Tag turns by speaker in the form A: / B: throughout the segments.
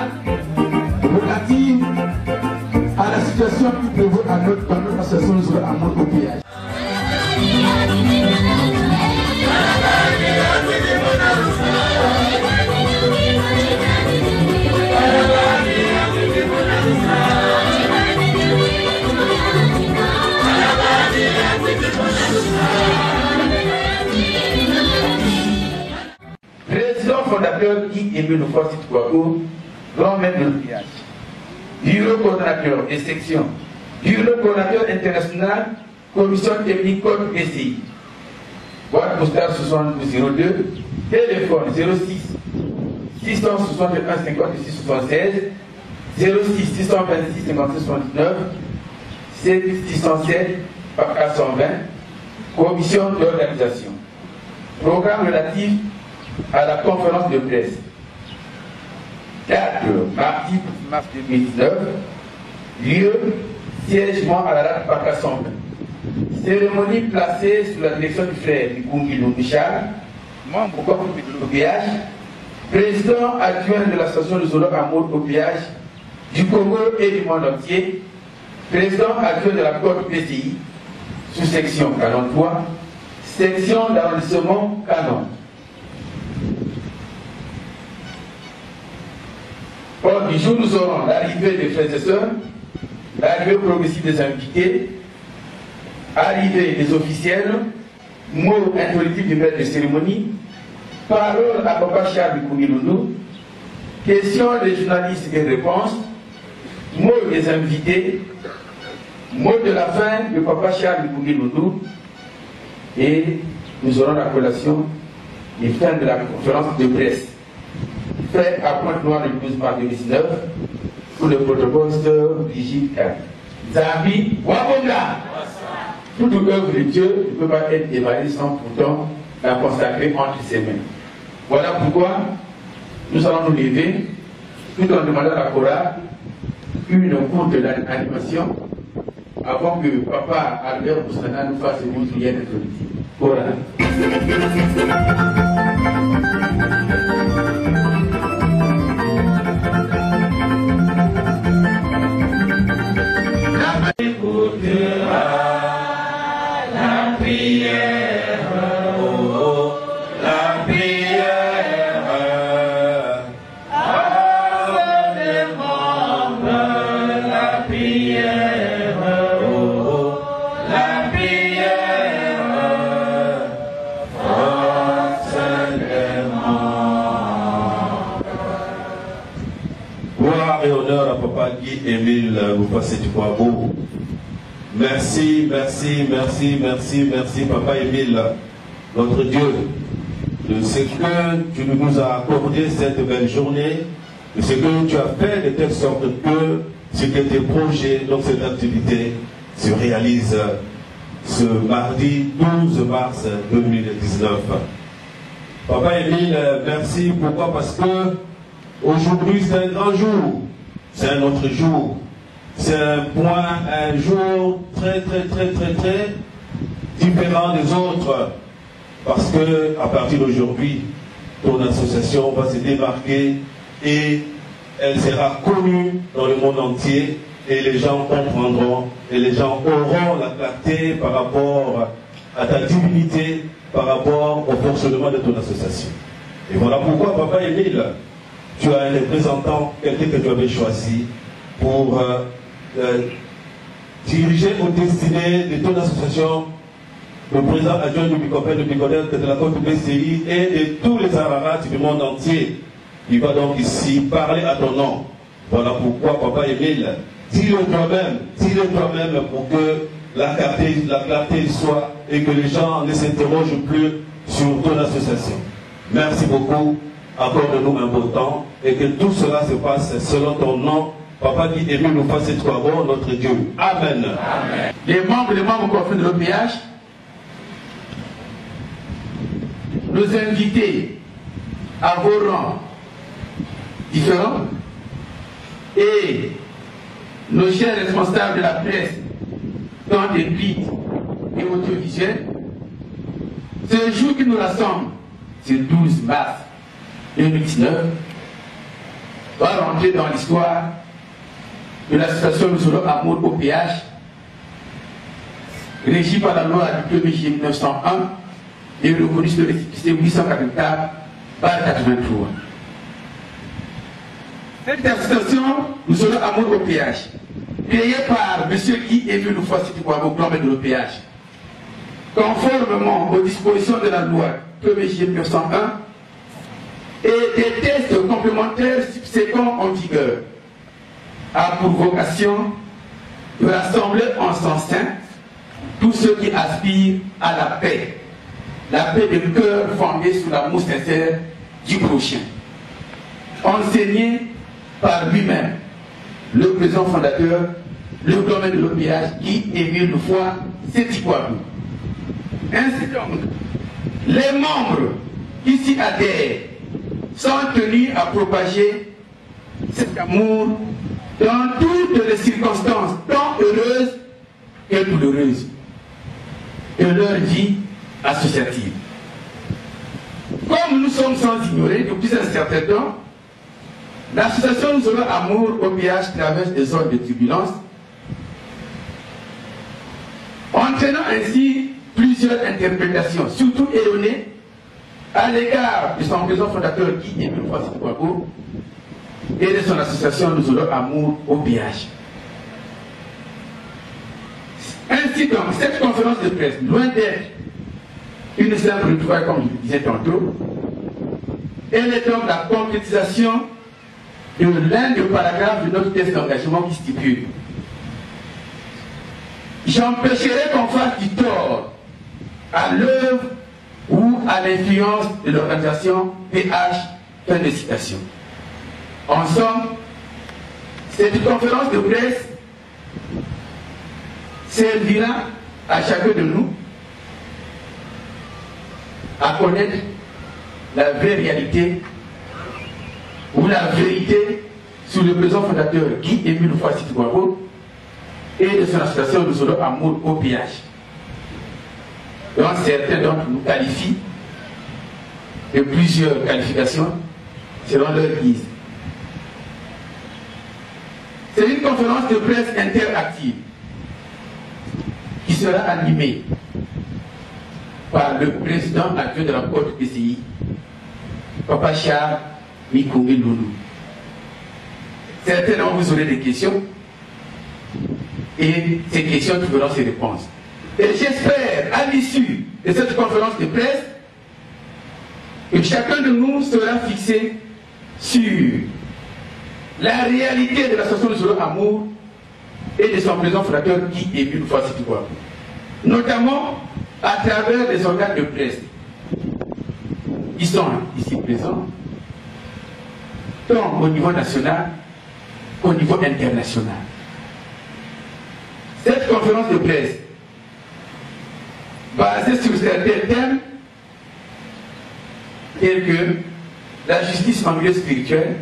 A: nationale relative à la situation qui prévaut dans notre association sur l'amour au pillage.
B: Président fondateur Guy Émile Houphouët-Boigny, grand maître de l'oubliage, bureau coordonnateur et section, bureau coordonnateur international, commission technique code PCI, boîte postale 7202, téléphone 06 661 56 76, 06 626 56 79, 607 420, commission d'organisation. Programme relatif à la conférence de presse. 4 mars 2019, lieu, siègement à la date par 420. Cérémonie placée sous la direction du frère Mikungilo Michal, membre du l'OPH, président adjoint de l'association de Zolo Amour au péage du Congo et du monde entier, président adjoint de la Côte PCI, sous-section Canon 3, section d'arrondissement Canon. Or, du jour, nous aurons l'arrivée des frères et sœurs, l'arrivée progressive des invités, arrivée des officiels, mots introductifs du maître de cérémonie, parole à Papa Charles Koumilundou, questions des journalistes et réponses, mots des invités, mots de la fin de Papa Charles Koumilundou, et nous aurons la collation et fin de la conférence de presse. Fait à Pointe-Noire le 12 mars 2019 pour le protocole Brigitte M. Zambi Wabonga. Toute œuvre de Dieu ne peut pas être évaluée sans pourtant la consacrer entre ses mains. Voilà pourquoi nous allons nous lever tout en demandant à la chorale une courte animation avant que Papa Albert Boussana nous fasse une prière introductive. Chorale.
C: La prière, oh, la prière, la prière, oh, la prière, forcément. Gloire et honneur à Papa Guy Émile Houphouët-Boigny. Merci, merci, merci, merci, merci, Papa Émile, notre Dieu, de ce que tu nous as accordé cette belle journée, de ce que tu as fait de telle sorte que ce qui était projet, donc cette activité, se réalise ce mardi 12 mars 2019. Papa Émile, merci. Pourquoi? Parce que aujourd'hui c'est un grand jour, c'est un autre jour. C'est un jour très différent des autres, parce que à partir d'aujourd'hui, ton association va se démarquer et elle sera connue dans le monde entier et les gens comprendront et les gens auront la clarté par rapport à ta divinité, par rapport au fonctionnement de ton association. Et voilà pourquoi, Papa Émile, tu as un représentant, quelqu'un que tu avais choisi pour diriger aux destinées de ton association, le président adjoint du Bicopel, de la Côte BCI et de tous les Ararats du monde entier. Il va donc ici parler à ton nom. Voilà pourquoi, Papa Émile, dis-le toi-même pour que la clarté soit et que les gens ne s'interrogent plus sur ton association. Merci beaucoup, accorde-nous un beau temps et que tout cela se passe selon ton nom. Papa Guy Émile Houphouët-Boigny, notre Dieu. Amen. Amen.
B: Les membres confrères de l'OPH, nos invités à vos rangs différents et nos chers responsables de la presse, tant écrite et audiovisuelle, ce jour qui nous rassemble, c'est le 12 mars 2019, va rentrer dans l'histoire de l'association Nous Amour au péage, régie par la loi du 1er juillet 1901 et reconnue sur le récépissé 884 par 83. Cette association Nous Amour au péage, créée par M. Guy-Émile Loufoua-Siti-Kouabo, plan de l'OPH, conformément aux dispositions de la loi 1er juillet 1901 et des tests complémentaires subséquents en vigueur, a pour vocation de rassembler en son sein tous ceux qui aspirent à la paix de cœur fondée sur l'amour sincère du prochain, enseigné par lui-même, le président fondateur, le domaine de l'OPH, Guy-Émile Loufoua-Siti-Kouabo. Ainsi donc, les membres qui s'y adhèrent sont tenus à propager cet amour dans toutes les circonstances, tant heureuses que douloureuses, de leur vie associative. Comme nous sommes sans ignorer depuis un certain temps, l'association Nous Amour au péage traverse des zones de turbulence, entraînant ainsi plusieurs interprétations, surtout erronées, à l'égard de son président fondateur Guy-Émile Loufoua-Siti-Kouabo et de son association Nous Amour au péage. Ainsi donc, cette conférence de presse, loin d'être une simple retrouvaille comme je le disais tantôt, elle est donc la concrétisation de l'un des paragraphes de notre texte d'engagement qui stipule: j'empêcherai qu'on fasse du tort à l'œuvre ou à l'influence de l'organisation PH. Fin de citation. En somme, cette conférence de presse servira à chacun de nous à connaître la vraie réalité ou la vérité sur le président fondateur Guy-Émile Loufoua-Siti-Kouabo et de son association Nous Amour au péage, dont certains d'entre nous qualifient de plusieurs qualifications selon leur guise. C'est une conférence de presse interactive qui sera animée par le président actuel de la Côte PCI, Papa Charles Mikungi Loulou. Certains d'entre vous aurez des questions et ces questions trouveront ses réponses. Et j'espère, à l'issue de cette conférence de presse, que chacun de nous sera fixé sur la réalité de l'association Nous Amour et de son président fondateur Guy-Émile Loufoua-Siti-Kouabo, notamment à travers les organes de presse qui sont ici présents, tant au niveau national qu'au niveau international. Cette conférence de presse, basée sur certains thèmes tels que la justice en milieu spirituel,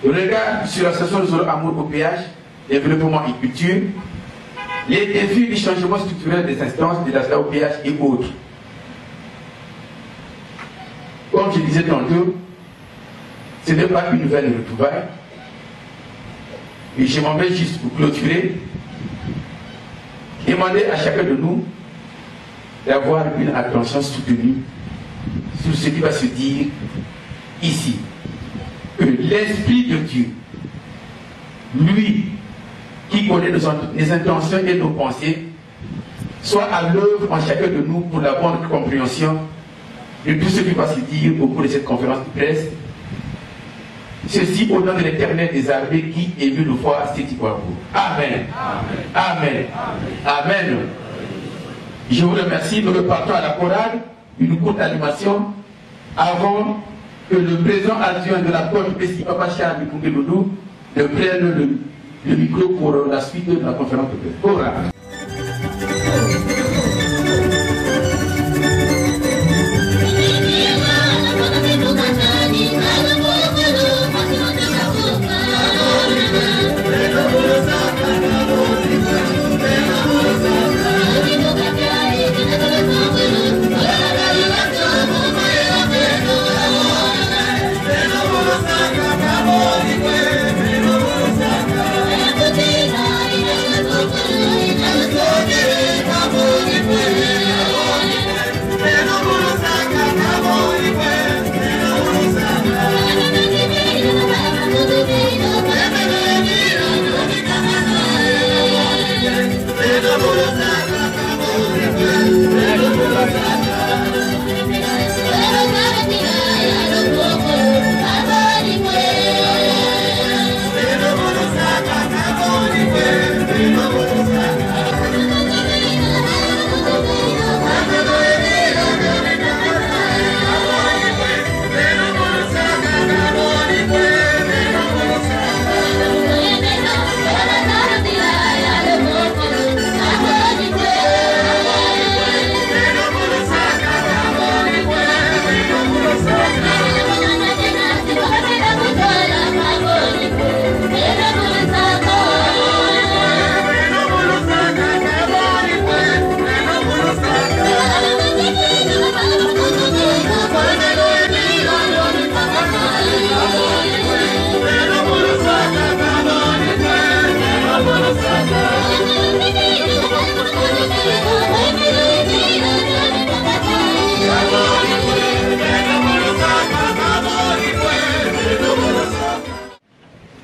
B: le regard sur l'association Nous Amour au péage, développement et culture, les défis du changement structurel des instances de la OPH et autres. Comme je disais tantôt, ce n'est pas une nouvelle retrouvaille, et je m'en vais juste pour clôturer, demander à chacun de nous d'avoir une attention soutenue sur ce qui va se dire ici. Que l'Esprit de Dieu, lui qui connaît nos intentions et nos pensées, soit à l'œuvre en chacun de nous pour la bonne compréhension de tout ce qui va se dire au cours de cette conférence de presse. Ceci au nom de l'Éternel des armées Guy-Émile Loufoua-Siti-Kouabo. Amen. Amen. Amen. Je vous remercie. Nous repartons à la chorale, une courte animation avant que le président adjoint de la Côte PCI, Papa Charles Mikungi Loulou, ne prenne le micro pour la suite de la conférence de presse. Chorale.
D: Vamos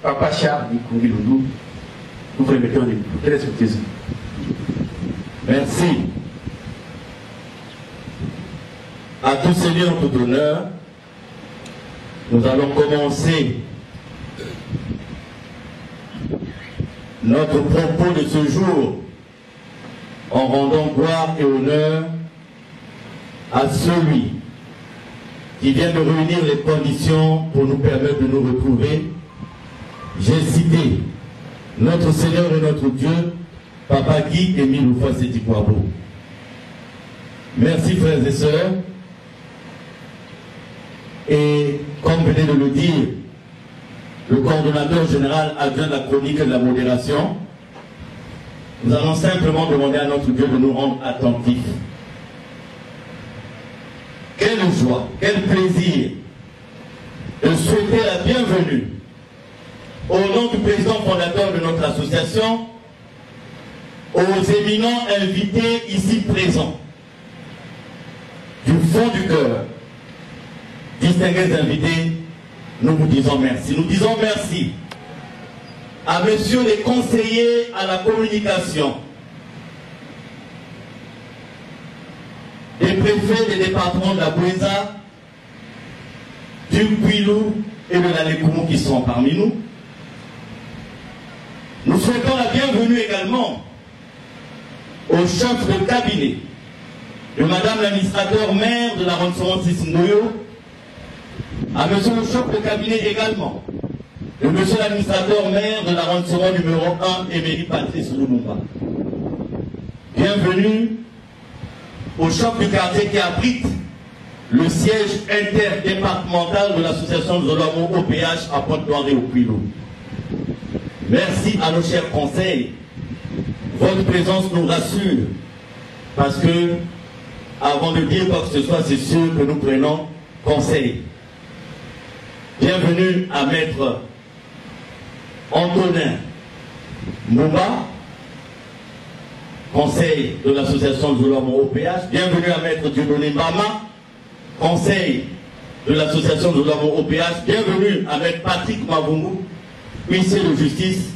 B: Papa Charles Kungilundu, nous vous remettons les micros. Quelle est votre thèse?
C: Merci. À tout seigneur, tout honneur, nous allons commencer notre propos de ce jour en rendant gloire et honneur à celui qui vient de réunir les conditions pour nous permettre de nous retrouver. J'ai cité notre Seigneur et notre Dieu, Papa Guy Émile Oufouas-Seti-Kouabo. Merci frères et sœurs. Et comme venez de le dire, le coordonnateur général adjoint de la chronique et de la modération, nous allons simplement demander à notre Dieu de nous rendre attentifs. Quelle joie, quel plaisir de souhaiter la bienvenue au nom du président fondateur de notre association aux éminents invités ici présents. Du fond du cœur, distingués invités, nous vous disons merci. Nous disons merci à messieurs les conseillers à la communication, des préfets des départements de la Bouéza, du Kouilou et de la Lékoumou qui sont parmi nous. Nous souhaitons la bienvenue également au chef de cabinet de Madame l'administrateur maire de l'arrondissement Sissindoyo, à monsieur le chef de cabinet également de monsieur l'administrateur maire de l'arrondissement numéro 1, Emery Patrice Lumumba. Bienvenue au chef du quartier qui abrite le siège interdépartemental de l'association de Zolamo OPH à Pointe-Noire et au Kouilou. Merci à nos chers conseils. Votre présence nous rassure parce que, avant de dire quoi que ce soit, c'est sûr que nous prenons conseil. Bienvenue à Maître Antonin Mouba, conseil de l'association de Zolamo OPH. Bienvenue à Maître Dieudonné Mama, conseil de l'association de Zolamo OPH. Bienvenue à Maître Patrick Mavungu, huissier de justice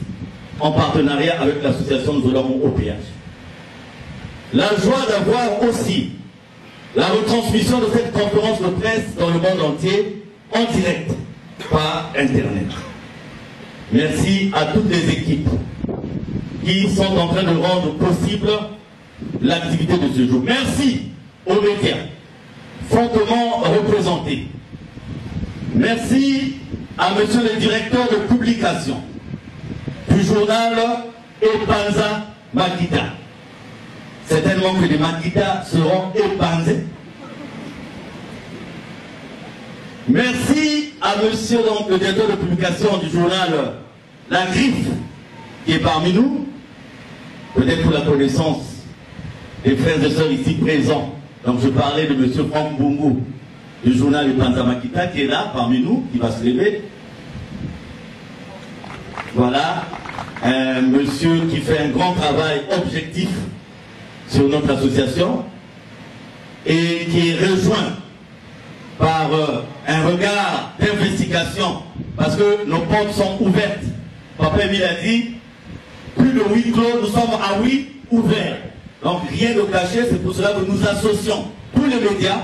C: en partenariat avec l'association de Zolamo OPH. La joie d'avoir aussi la retransmission de cette conférence de presse dans le monde entier en direct par Internet. Merci à toutes les équipes qui sont en train de rendre possible l'activité de ce jour. Merci aux médias fortement représentés. Merci à monsieur le directeur de publication du journal Epanza Makita. Certainement que les Makita seront épanzés. Merci à monsieur donc, le directeur de publication du journal La Griffe, qui est parmi nous, peut-être pour la connaissance des frères et sœurs ici présents. Donc je parlais de monsieur Franck Bungu du journal Epanza Makita, qui est là parmi nous, qui va se lever. Voilà, un monsieur qui fait un grand travail objectif sur notre association et qui est rejoint par un regard d'investigation parce que nos portes sont ouvertes. Papa Emile a dit, plus de 8 clos, nous sommes à 8 ouverts. Donc rien de caché, c'est pour cela que nous associons tous les médias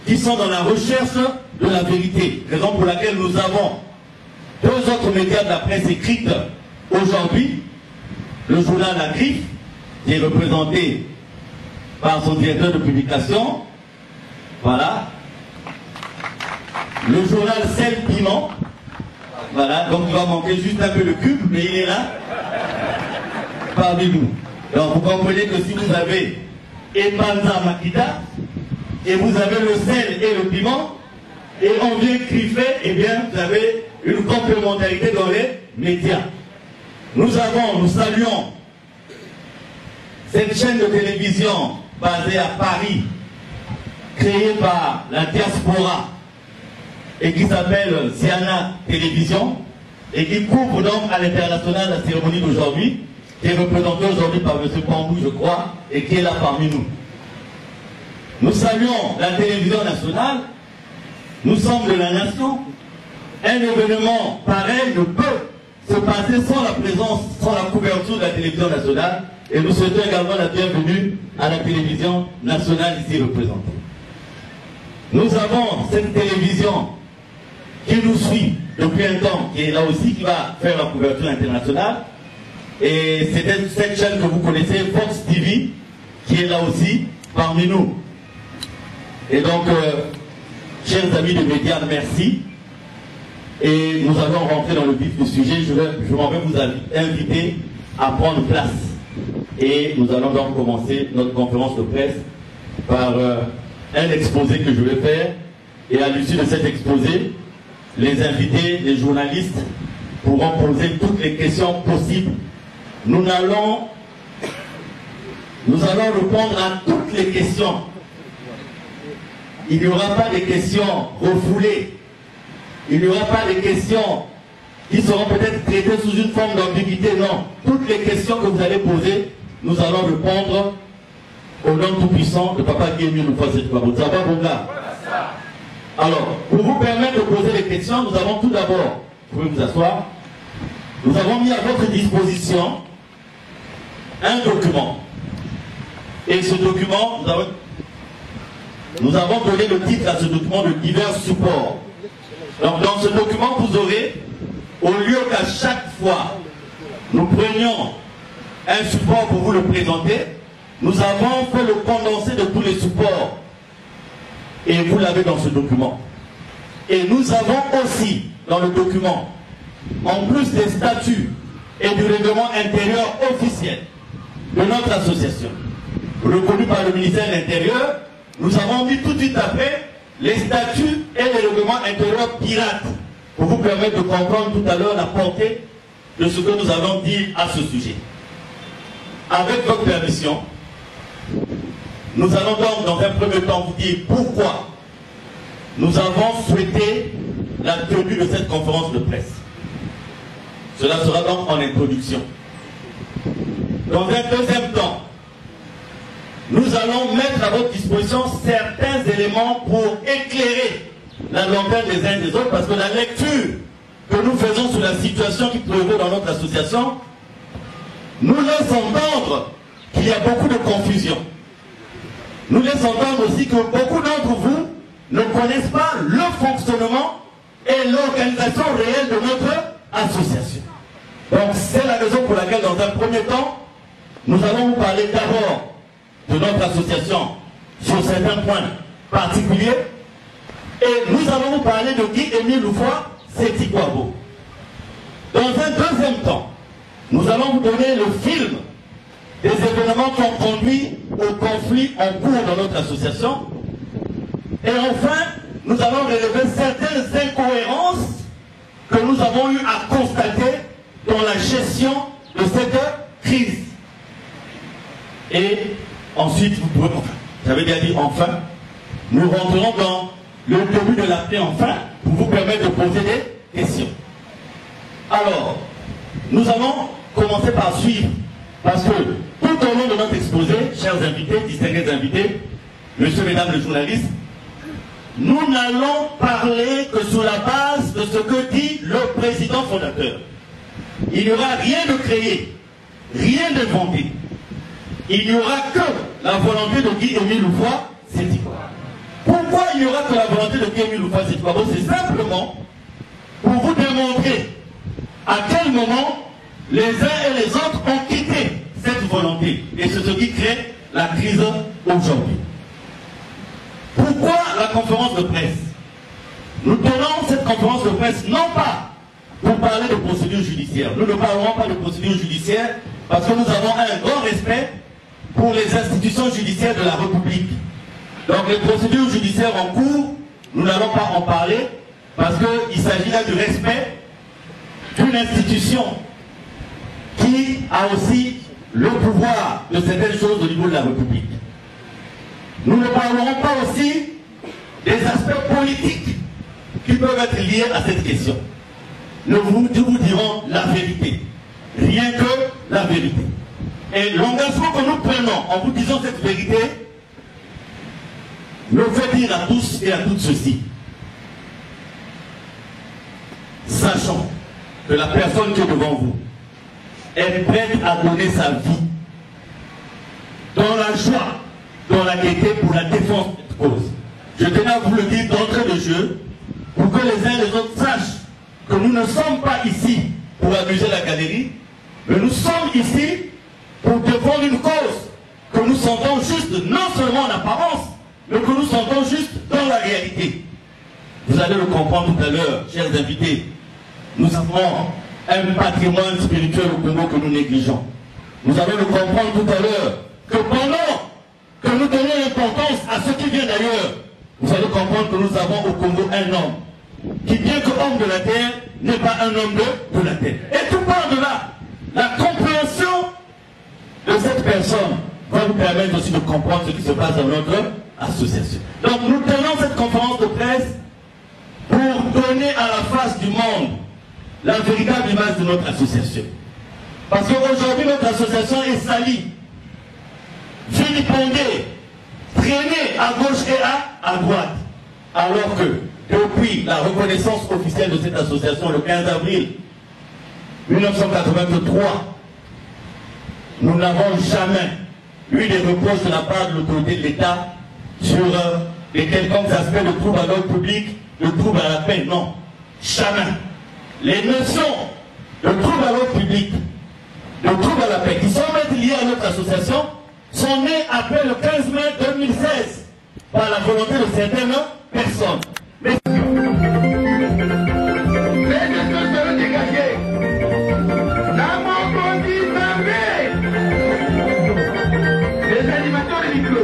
C: qui sont dans la recherche de la vérité. Raison pour laquelle nous avons 2 autres médias de la presse écrite aujourd'hui. Le journal La Griffe, qui est représenté par son directeur de publication. Voilà. Le journal Sel Piment. Voilà, donc il va manquer juste un peu de cube, mais il est là, parmi nous. Donc vous comprenez que si vous avez Epanza Makita, et vous avez le sel et le piment, et on vient griffer, eh bien vous avez une complémentarité dans les médias. Nous saluons cette chaîne de télévision basée à Paris, créée par la diaspora, et qui s'appelle Siana Télévision, et qui couvre donc à l'international la cérémonie d'aujourd'hui, qui est représentée aujourd'hui par M. Pambou, je crois, et qui est là parmi nous. Nous saluons la télévision nationale, nous sommes de la nation. Un événement pareil ne peut
D: se passer sans la présence, sans la couverture de la télévision nationale. Et nous souhaitons également la bienvenue à la télévision nationale ici représentée. Nous avons cette télévision qui nous suit depuis un temps, qui est là aussi, qui va faire la couverture internationale. Et c'est cette chaîne que vous connaissez, Fox TV, qui est là aussi parmi nous. Et donc, chers amis de médias, merci. Et nous allons rentrer dans le vif du sujet. Je m'en vais vous inviter à prendre place. Et nous allons donc commencer notre conférence de presse par un exposé que je vais faire. Et à l'issue de cet exposé, les invités, les journalistes pourront poser toutes les questions possibles. Nous allons répondre à toutes les questions. Il n'y aura pas de questions refoulées. Il n'y aura pas de questions qui seront peut-être traitées sous une forme d'ambiguïté. Non. Toutes les questions que vous allez poser, nous allons répondre au nom tout-puissant de Papa Guémy Loufwa-Setikouabo. Ça va, bon gars? Alors, pour vous permettre de poser les questions, nous avons tout d'abord, vous pouvez vous asseoir, nous avons mis à votre disposition un document. Et ce document, nous avons donné le titre à ce document de divers supports. Donc dans ce document, vous aurez, au lieu qu'à chaque fois nous prenions un support pour vous le présenter, nous avons fait le condensé de tous les supports. Et vous l'avez dans ce document. Et nous avons aussi dans le document, en plus des statuts et du règlement intérieur officiel de notre association, reconnu par le ministère de l'Intérieur, nous avons mis tout de suite après les statuts et les règlements intérieurs pirates pour vous permettre de comprendre tout à l'heure la portée de ce que nous allons dire à ce sujet. Avec votre permission, nous allons donc dans un premier temps vous dire pourquoi nous avons souhaité la tenue de cette conférence de presse. Cela sera donc en introduction. Dans un deuxième temps, nous allons mettre à votre disposition certains éléments pour éclairer la lanterne des uns et des autres, parce que la lecture que nous faisons sur la situation qui prévaut dans notre association nous laisse entendre qu'il y a beaucoup de confusion. Nous laisse entendre aussi que beaucoup d'entre vous ne connaissent pas le fonctionnement et l'organisation réelle de notre association. Donc c'est la raison pour laquelle dans un premier temps, nous allons vous parler d'abord de notre association sur certains points particuliers et nous allons vous parler de Guy-Émile Loufwa-Setikouabo. Dans un deuxième temps, nous allons vous donner le film des événements qui ont conduit au conflit en cours dans notre association. Et enfin, nous allons relever certaines incohérences que nous avons eu à constater dans la gestion de cette crise. Et ensuite, vous pouvez, j'avais bien dit enfin, nous rentrerons dans le début de la paix enfin, pour vous permettre de poser des questions. Alors, nous allons commencer par suivre, parce que tout au long de notre exposé, chers invités, distingués invités, messieurs, mesdames les journalistes, nous n'allons parler que sur la base de ce que dit le président fondateur. Il n'y aura rien de créé, rien d'inventé. Il n'y aura que la volonté de Guy-Émile Loufwa-Setikouabo. Pourquoi il n'y aura que la volonté de Guy-Émile Loufwa-Setikouabo? C'est simplement pour vous démontrer à quel moment les uns et les autres ont quitté cette volonté. Et c'est ce qui crée la crise aujourd'hui. Pourquoi la conférence de presse? Nous tenons cette conférence de presse non pas pour parler de procédures judiciaires. Nous ne parlerons pas de procédures judiciaires parce que nous avons un grand respect pour les institutions judiciaires de la République. Donc les procédures judiciaires en cours, nous n'allons pas en parler parce qu'il s'agit là du respect d'une institution qui a aussi le pouvoir de certaines choses au niveau de la République. Nous ne parlerons pas aussi des aspects politiques qui peuvent être liés à cette question. Nous vous dirons la vérité, rien que la vérité. Et l'engagement que nous prenons en vous disant cette vérité nous fait dire à tous et à toutes ceci. Sachons que la personne qui est devant vous est prête à donner sa vie dans la joie, dans la gaieté pour la défense de cette cause. Je tenais à vous le dire d'entrée de jeu pour que les uns et les autres sachent que nous ne sommes pas ici pour amuser la galerie, mais nous sommes ici pour défendre une cause que nous sentons juste non seulement en apparence, mais que nous sentons juste dans la réalité. Vous allez le comprendre tout à l'heure, chers invités. Nous avons un patrimoine spirituel au Congo que nous négligeons. Nous allons le comprendre tout à l'heure, que pendant que nous donnons l'importance à ce qui vient d'ailleurs, vous allez comprendre que nous avons au Congo un homme, qui bien que homme de la terre, n'est pas un homme de la terre. Et tout part de là. La compréhension de cette personne va nous permettre aussi de comprendre ce qui se passe dans notre association. Donc nous tenons cette conférence de presse pour donner à la face du monde la véritable image de notre association. Parce qu'aujourd'hui notre association est salie, vilipendée, traînée à gauche et à droite. Alors que depuis la reconnaissance officielle de cette association le 15 avril 1983, nous n'avons jamais eu des reproches de la part de l'autorité de l'État sur les quelconques aspects de troubles à l'ordre public, de troubles à la paix. Non, jamais. Les notions de troubles à l'ordre public, de troubles à la paix, qui sont même liées à notre association, sont nées après le 15 mai 2016 par la volonté de certaines personnes. Mais
A: les animateurs de micro.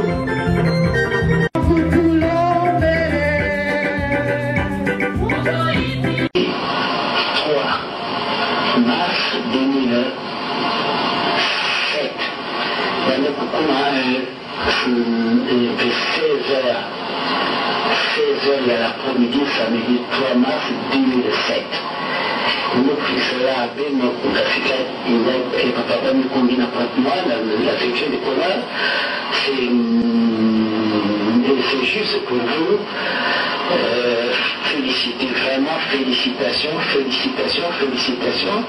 E: Mars 2007. De 16h à l'après-midi, samedi 3 mars 2007. Nous cela avec nos Africains, et papa nous combine après moi, la section d'école, c'est juste pour vous féliciter, vraiment félicitations, félicitations, félicitations,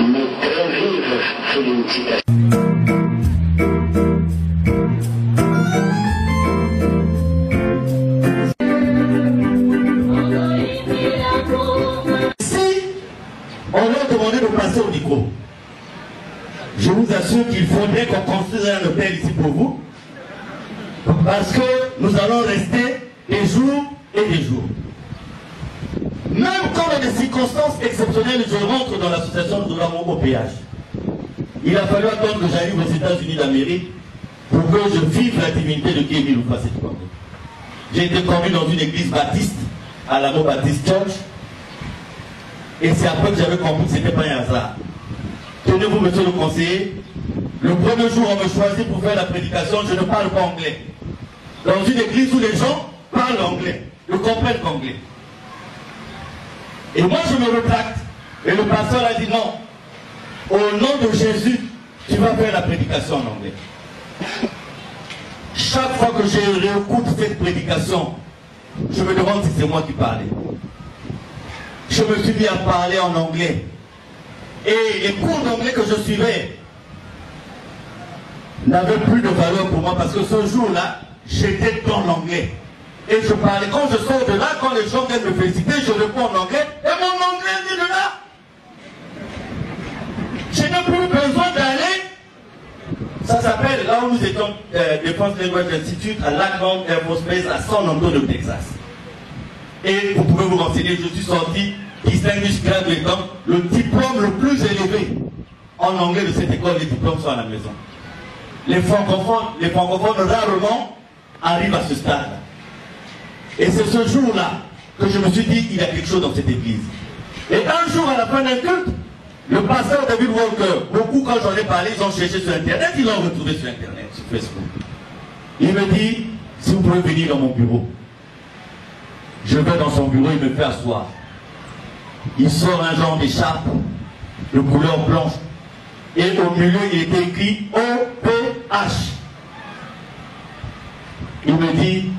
E: nos très vives félicitations.
D: Au micro. Je vous assure qu'il faudrait qu'on construise un hôtel ici pour vous, parce que nous allons rester des jours et des jours. Même quand il y a des circonstances exceptionnelles, je rentre dans l'association de l'amour au péage. Il a fallu attendre que j'arrive aux États-Unis d'Amérique pour que je vive l'intimité de Kémy Loufassétikwabo. J'ai été conduit dans une église baptiste, à l'Amour Baptiste Church. Et c'est après que j'avais compris que ce n'était pas un hasard. Tenez-vous, monsieur le conseiller, le premier jour on me choisit pour faire la prédication, je ne parle pas anglais. Dans une église où les gens parlent anglais, ne comprennent qu'anglais. Et moi je me rétracte. Et le pasteur a dit non. Au nom de Jésus, tu vas faire la prédication en anglais. Chaque fois que je réécoute cette prédication, je me demande si c'est moi qui parlais. Je me suis mis à parler en anglais. Et les cours d'anglais que je suivais n'avaient plus de valeur pour moi parce que ce jour-là, j'étais dans l'anglais. Et je parlais. Quand je sors de là, quand les gens viennent me féliciter, je réponds en anglais. Et mon anglais vient de là. Je n'ai plus besoin d'aller. Ça s'appelle, là où nous étions, Defense Language Institute, à Lackland Air Force Base, à San Antonio, Texas. Et vous pouvez vous renseigner, je suis sorti Distinguished Graduate, le diplôme le plus élevé en anglais de cette école, les diplômes sont à la maison. Les francophones rarement arrivent à ce stade-là. Et c'est ce jour-là que je me suis dit, il y a quelque chose dans cette église. Et un jour, à la fin d'un culte, le pasteur David Walker, beaucoup quand j'en ai parlé, ils ont cherché sur Internet, ils l'ont retrouvé sur Internet, sur Facebook. Il me dit, si vous pouvez venir dans mon bureau. Je vais dans son bureau, il me fait asseoir. Il sort un genre d'écharpe de couleur blanche. Et au milieu, il était écrit OPH. Il me dit,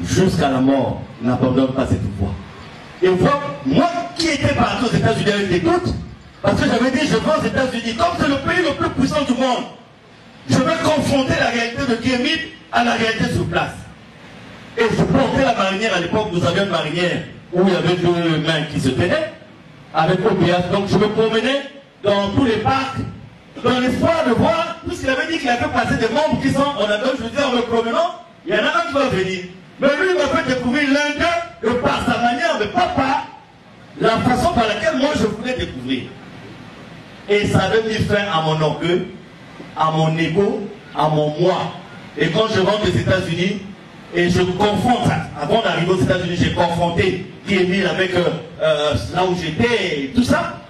D: jusqu'à la mort, n'abandonne pas cette voie. Et voir, moi qui étais parti aux États-Unis avec des doutes, parce que j'avais dit, je vais aux États-Unis, comme c'est le pays le plus puissant du monde, je vais confronter la réalité de Guy Émile à la réalité sur place. Et je portais la marinière à l'époque, nous avions une marinière où il y avait deux mains qui se tenaient, avec OPH. Donc je me promenais dans tous les parcs, dans l'espoir de voir, puisqu'il avait dit qu'il avait passé des membres qui sont en Adon, je me disais en me promenant, il y en a un qui va venir. Mais lui, il m'a fait découvrir l'un d'eux, par sa manière, mais pas par la façon par laquelle moi je voulais découvrir. Et ça avait mis fin à mon orgueil, à mon ego, à mon moi. Et quand je rentre des États-Unis, et je confronte, avant d'arriver aux États-Unis, j'ai confronté Guy Émile avec là où j'étais et tout ça.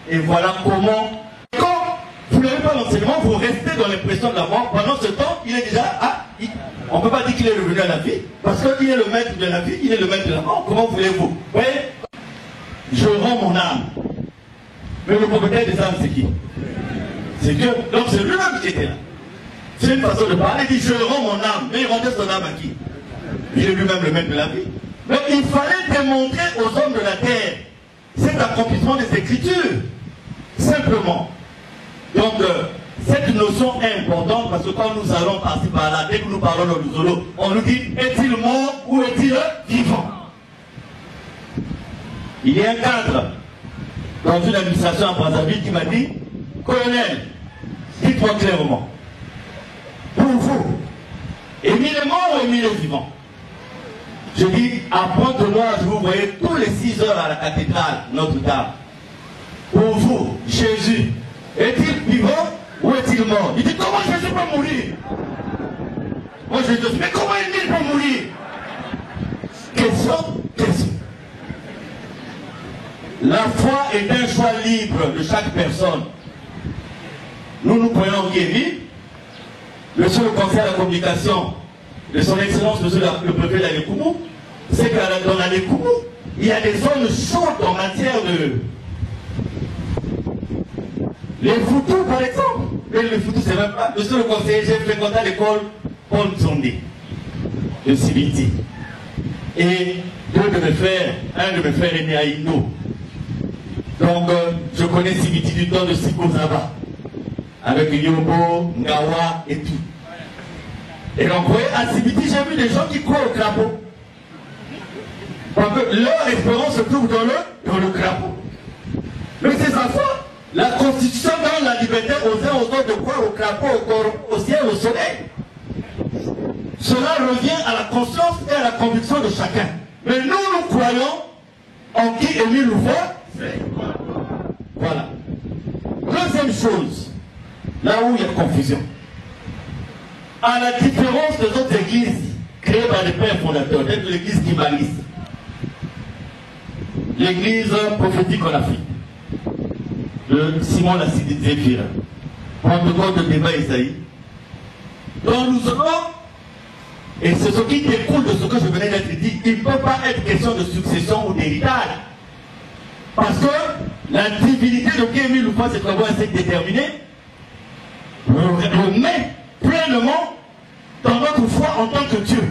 D: Et voilà comment, quand vous n'avez pas l'enseignement, vous restez dans l'impression de la mort. Pendant ce temps, il est déjà, on ne peut pas dire qu'il est revenu à la vie, parce qu'il est le maître de la vie, il est le maître de la mort. Comment voulez-vous? Vous voyez, je rends mon âme. Mais le propriétaire des âmes, c'est qui? C'est Dieu. Donc c'est lui-même qui était là. C'est une façon de parler. Il dit, je rends mon âme. Mais il rendait son âme à qui? Il est lui-même le maître de la vie. Mais il fallait démontrer aux hommes de la terre cet accomplissement des Écritures. Simplement. Donc, cette notion est importante parce que quand nous allons passer par là, dès que nous parlons dans le Zolo, on nous dit, est-il mort ou est-il vivant? Il y a un cadre dans une administration à Brazzaville qui m'a dit, colonel, dites-moi clairement, pour vous, Émile est mort ou Émile est vivant? Je dis, à Pointe-Noire, je vous voyais tous les 6 heures à la cathédrale Notre-Dame. Pour vous, Jésus, est-il vivant ou est-il mort? Il dit, comment Jésus peut mourir? Moi je dis, mais comment Émile peut mourir? Question. La foi est un choix libre de chaque personne. Nous prenons Guy Émile, monsieur le conseiller à la communication de son excellence, monsieur le préfet d'Alekoumou, c'est que dans l'Alekoumou, il y a des zones chaudes en matière de... Les Foutous, par exemple. Mais les Foutous, c'est même pas... Monsieur le conseiller, j'ai fréquenté l'école Paul Tsondé de Sibiti. Et un de mes frères est né à Indo. Donc, je connais Sibiti du temps de Sikozaba, avec Yobo, Ngawa et tout. Et donc, vous voyez, à Sibiti, j'ai vu des gens qui courent au crapaud. Parce que leur espérance se trouve dans le crapaud. Mais ces enfants, la Constitution donne la liberté aux uns aux autres de croire au crapaud, au ciel, au soleil. Cela revient à la conscience et à la conviction de chacun. Mais nous croyons en qui Émile Louvois. Voilà. Deuxième chose, là où il y a confusion. À la différence des autres églises créées par les pères fondateurs, telles que l'église Kibalis, l'église prophétique en Afrique, de Simon Lassidé Zéphira, protocole de débat Isaïe, dont nous sommes, et c'est ce qui découle de ce que je venais d'être dit, il ne peut pas être question de succession ou d'héritage. Parce que la divinité de Guy Émile Louvois, c'est vraiment assez déterminé, le met pleinement dans notre foi en tant que Dieu.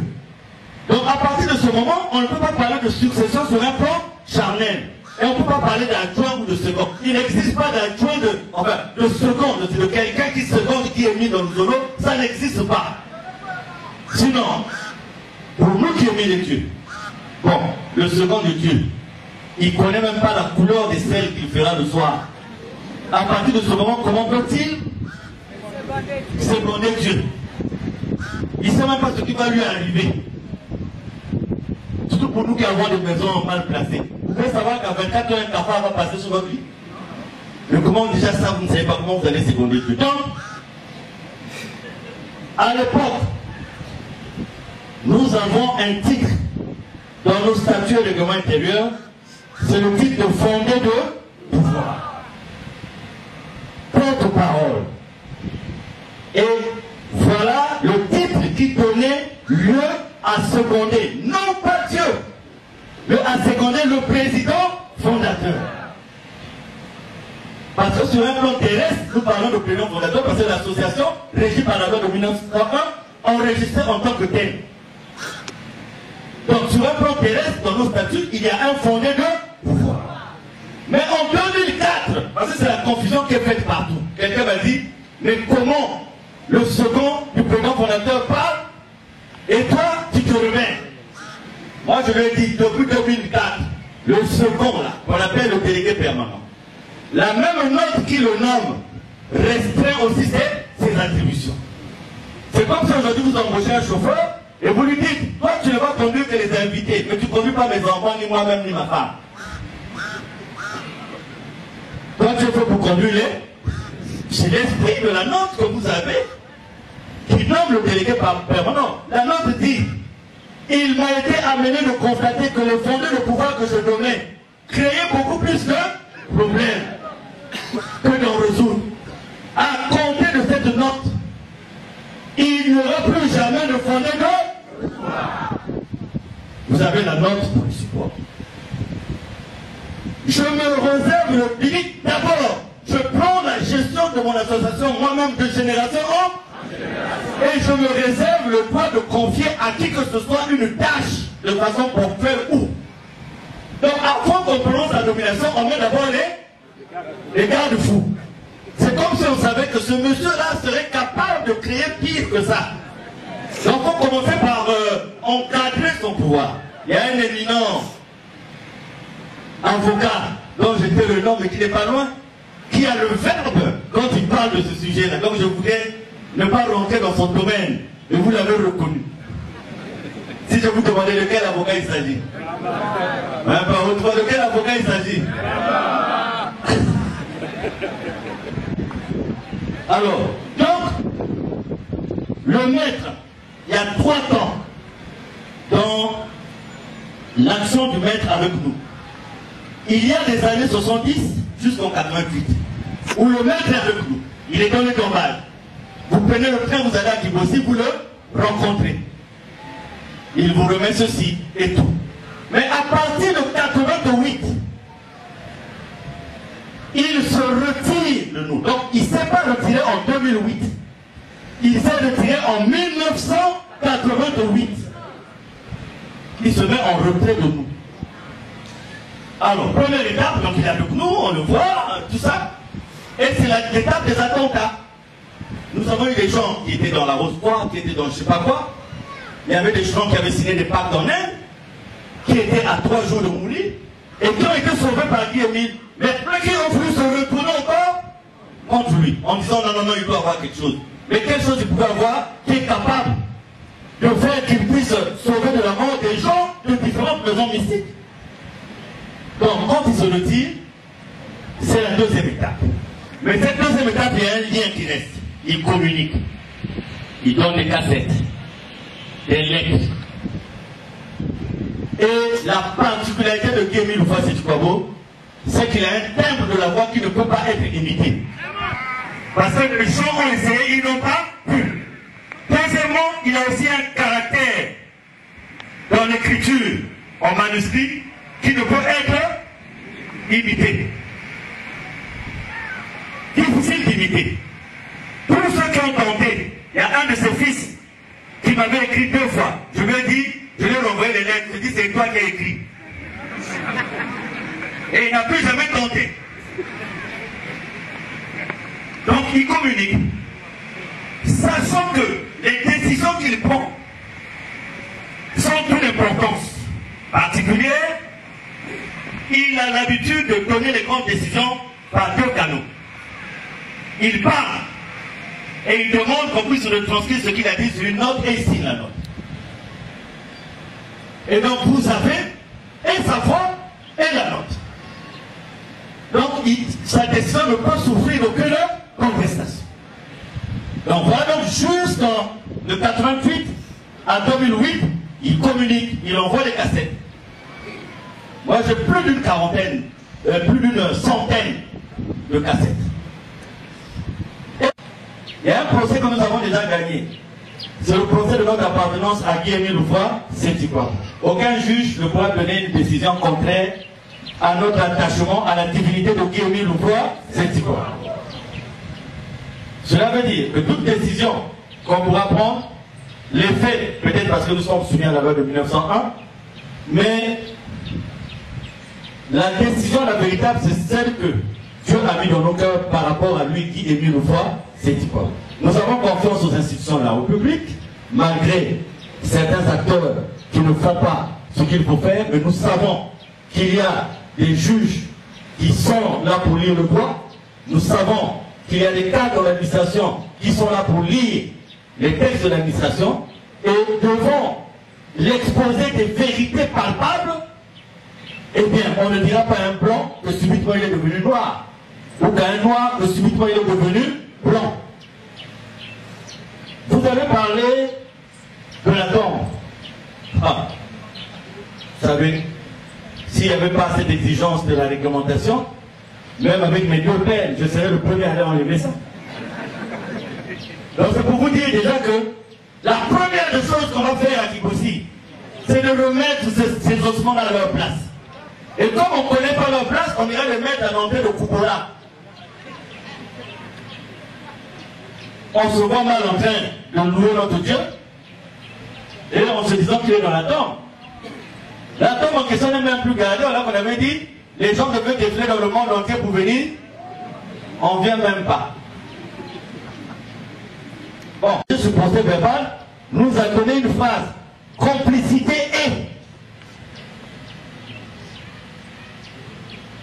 D: Donc à partir de ce moment, on ne peut pas parler de succession sur un plan charnel. Et on ne peut pas parler d'adjoint ou de second. Il n'existe pas d'adjoint de second, de quelqu'un qui seconde qui est mis dans le Zolo, ça n'existe pas. Sinon, pour nous qui est mis les dieux, bon, le second de Dieu, il ne connaît même pas la couleur des selles qu'il fera le soir. À partir de ce moment, comment peut-il seconder Dieu? Il ne sait même pas ce qui va lui arriver. Surtout pour nous qui avons des maisons mal placées. Vous pouvez savoir qu'à 24 heures, un cafard va passer sur votre lit. Mais comment déjà ça, vous ne savez pas comment vous allez seconder Dieu? Donc, à l'époque, nous avons un titre dans nos statuts et règlements intérieurs, c'est le titre de fondé de pouvoir. Porte-parole. Et voilà le titre qui donnait lieu à seconder, non pas Dieu, mais à seconder le président fondateur. Parce que sur un plan terrestre, nous parlons de président fondateur parce que l'association, régie par la loi de 1901, enregistrée en tant que telle. Donc sur un plan terrestre, dans nos statuts, il y a un fondé de pouvoir. Mais en 2004, parce que c'est la confusion qui est faite partout, quelqu'un m'a dit, mais comment le second du président fondateur parle et toi, tu te remets? Moi, je lui ai dit, depuis 2004, le second, là, qu'on appelle le délégué permanent, la même note qui le nomme restreint aussi ses attributions. C'est comme si aujourd'hui vous embauchez un chauffeur et vous lui dites, toi tu ne vas conduire que les invités, mais tu ne conduis pas mes enfants, ni moi-même, ni ma femme. Toi tu es fait pour conduire les... C'est l'esprit de la note que vous avez qui nomme le délégué permanent. La note dit, il m'a été amené de constater que le fondé de pouvoir que je nommais créait beaucoup plus de problèmes que d'en résoudre. À compter de cette note, il n'y aura plus jamais de fondé de pouvoir. Vous avez la note pour le support. Je me réserve le billet. D'abord, je prends la gestion de mon association moi-même de génération en génération. Et je me réserve le droit de confier à qui que ce soit une tâche de façon ponctuelle ou. Donc avant qu'on prononce la nomination, on met d'abord les garde-fous. C'est comme si on savait que ce monsieur-là serait capable de créer pire que ça. Donc on commençait par encadrer son pouvoir. Il y a un éminent avocat dont j'étais le nom mais qui n'est pas loin, qui a le verbe quand il parle de ce sujet-là. Donc je voulais ne pas rentrer dans son domaine, et vous l'avez reconnu. Si je vous demandais de quel avocat il s'agit, de quel avocat il s'agit? Alors, donc, le maître, il y a 3 temps dans l'action du maître avec nous. Il y a des années 70 jusqu'en 88, où le maître est avec nous. Il est dans les campagnes. Vous prenez le train, vous allez à Kibossi, vous le rencontrez. Il vous remet ceci et tout. Mais à partir de 88, il se retire de nous. Donc il ne s'est pas retiré en 2008. Il s'est retiré en 1988. Il se met en retrait de nous. Alors, première étape, donc il est avec nous, on le voit, tout ça. Et c'est l'étape des attentats. Nous avons eu des gens qui étaient dans la Rose Croix, qui étaient dans je ne sais pas quoi. Il y avait des gens qui avaient signé des pactes en Inde, qui étaient à 3 jours de mourir, et qui ont été sauvés par Guy Émile. Mais qui ont voulu se retourner encore contre lui, en disant non, il doit avoir quelque chose. Mais quelle chose il pouvait avoir qui est capable de faire qu'il puisse sauver de la mort des gens de différentes maisons mystiques? Donc, quand il se retire, c'est la deuxième étape. Mais cette deuxième étape, il y a un lien qui reste. Il communique. Il donne des cassettes, des lettres. Et la particularité de Guy Émile Houphouët-Boigny, c'est qu'il a un timbre de la voix qui ne peut pas être imité. Parce que les gens ont essayé, ils n'ont pas pu. Deuxièmement, il a aussi un caractère dans l'écriture en manuscrit qui ne peut être imité. Difficile d'imiter. Pour ceux qui ont tenté, il y a un de ses fils qui m'avait écrit 2 fois. Je lui ai dit, je lui ai renvoyé les lettres, je lui ai dit c'est toi qui as écrit. Et il n'a plus jamais tenté. Donc il communique. Sachant que les décisions qu'il prend sont d'une importance particulière, il a l'habitude de donner les grandes décisions par 2 canaux. Il parle et il demande qu'on puisse retranscrire ce qu'il a dit sur une note et il signe la note. Et donc vous avez et sa voix et la note. Donc sa décision ne peut souffrir d'aucune contestation. Donc voilà, donc jusqu'en de 88 à 2008, il communique, il envoie des cassettes. Moi j'ai plus d'une quarantaine, plus d'une centaine de cassettes. Et il y a un procès que nous avons déjà gagné. C'est le procès de notre appartenance à Guy Émile Houphouët-Boigny. Aucun juge ne pourra donner une décision contraire à notre attachement à la divinité de Guy Émile Houphouët-Boigny. Cela veut dire que toute décision qu'on pourra prendre, les faits, peut-être parce que nous sommes soumis à la loi de 1901, Mais la décision, la véritable, c'est celle que Dieu a mis dans nos cœurs par rapport à lui qui est mis une fois, c'est quoi. Nous avons confiance aux institutions de la République, malgré certains acteurs qui ne font pas ce qu'il faut faire, mais nous savons qu'il y a des juges qui sont là pour lire le droit. Nous savons qu'il y a des cadres de l'administration qui sont là pour lire les textes de l'administration et devant l'exposer des vérités palpables, eh bien, on ne dira pas à un blanc que subitement il est devenu noir, ou qu'à un noir que subitement il est devenu blanc. Vous avez parlé de la tombe. Ah, vous savez, s'il n'y avait pas cette exigence de la réglementation, même avec mes deux peines, je serais le premier à aller enlever ça. Donc c'est pour vous dire déjà que la première des choses qu'on va faire à Kibossi, c'est de remettre ces ossements dans leur place. Et comme on ne connaît pas leur place, on ira les mettre à l'entrée de Kubola. On se voit mal en train de louer notre Dieu. Et là, en se disant qu'il est dans la tombe. La tombe en question n'est même plus gardée. Alors qu'on avait dit, les gens devaient défiler dans le monde entier pour venir. On ne vient même pas. Bon, ce procès verbal nous a donné une phrase. Complicité et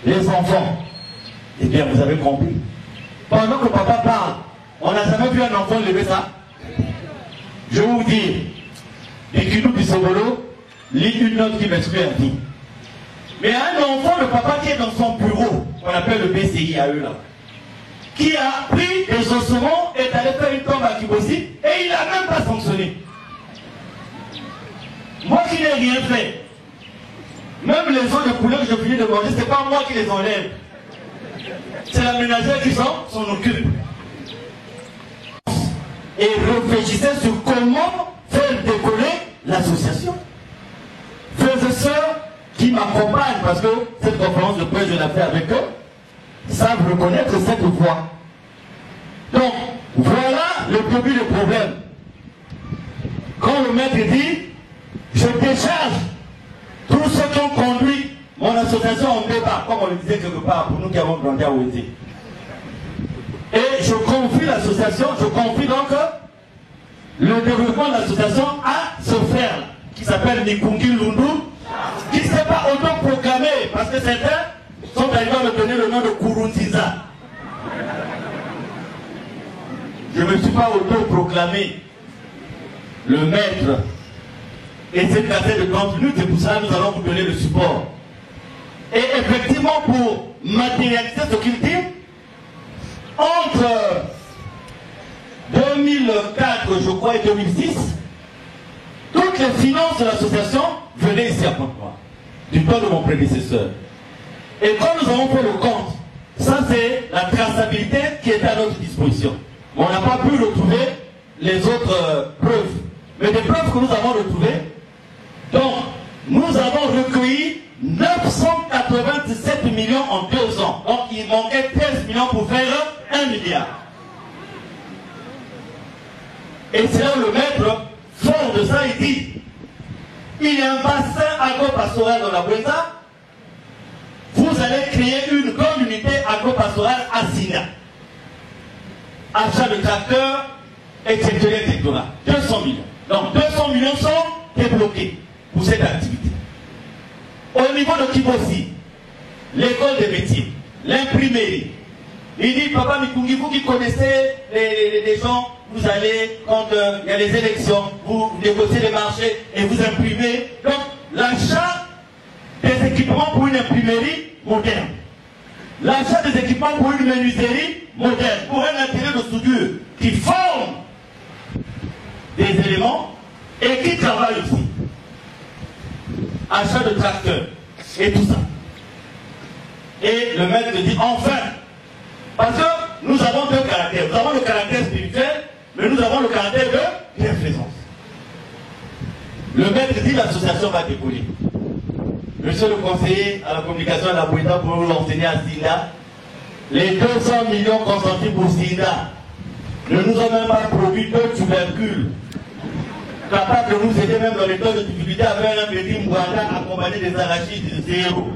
D: les enfants. Eh bien, vous avez compris. Pendant que papa parle, on n'a jamais vu un enfant lever ça. Je vais vous dire, Ekinou Bissobolo lit une note qui m'exclut un vie. Mais un enfant, le papa qui est dans son bureau, qu'on appelle le BCI à eux là, qui a pris des ossements, est allé faire une tombe à Kibossi et il n'a même pas sanctionné. Moi qui n'ai rien fait, même les os de couleur que je finis de manger, c'est pas moi qui les enlève. C'est la ménagère qui s'en occupe. Et réfléchissez sur comment faire décoller l'association. Frères et sœurs qui m'accompagnent, parce que cette conférence de presse, je l'ai fait avec eux, savent reconnaître cette voie. Donc, voilà le début du problème. Quand le maître dit, je décharge tous ceux qui ont conduit mon association en débat, comme on le disait quelque part, pour nous qui avons grandi à Ouété. Et je confie l'association, je confie donc le développement de l'association à ce frère qui s'appelle Nikungi Lundu, qui ne s'est pas autoproclamé, parce que certains sont arrivés à me donner le nom de Kuruntiza. Je ne me suis pas autoproclamé. Le maître essaie de casser de 30 minutes, et pour ça nous allons vous donner le support. Et effectivement, pour matérialiser ce qu'il dit, entre 2004, je crois, et 2006, toutes les finances de l'association venaient ici à Pointe-Noire, du temps de mon prédécesseur. Et quand nous avons fait le compte, ça c'est la traçabilité qui était à notre disposition. On n'a pas pu retrouver les autres preuves. Mais des preuves que nous avons retrouvées, donc nous avons recueilli 987 millions en 2 ans. Donc il manquait 13 millions pour faire 1 milliard. Et c'est là le maître, fort de ça, il dit, il y a un bassin agro-pastoral dans la Bouéza, vous allez créer une communauté agro-pastorale à Sina. Achat de tracteurs, etc., etc. 200 millions. Donc 200 millions sont débloqués pour cette activité. Au niveau de Kibossi, l'école des métiers, l'imprimerie, il dit, papa Mikungi, vous qui connaissez les gens, vous allez, quand il y a les élections, vous négociez les marchés et vous imprimez. Donc, l'achat des équipements pour une imprimerie moderne. L'achat des équipements pour une menuiserie moderne. Pour un atelier de soudure qui forme des éléments et qui travaille aussi. Achat de tracteurs et tout ça. Et le maître dit, enfin, parce que nous avons 2 caractères. Nous avons le caractère spirituel, mais nous avons le caractère de bienfaisance. Le maître dit l'association va décoller. Monsieur le conseiller à la communication à la Bouéta pour nous l'enseigner à Sinda, les 200 millions consentis pour Sinda ne nous ont même pas produit 2 tubercules. capable de nous aider même dans les temps de difficulté avec un petit Mwanda accompagné des arachides de zéro.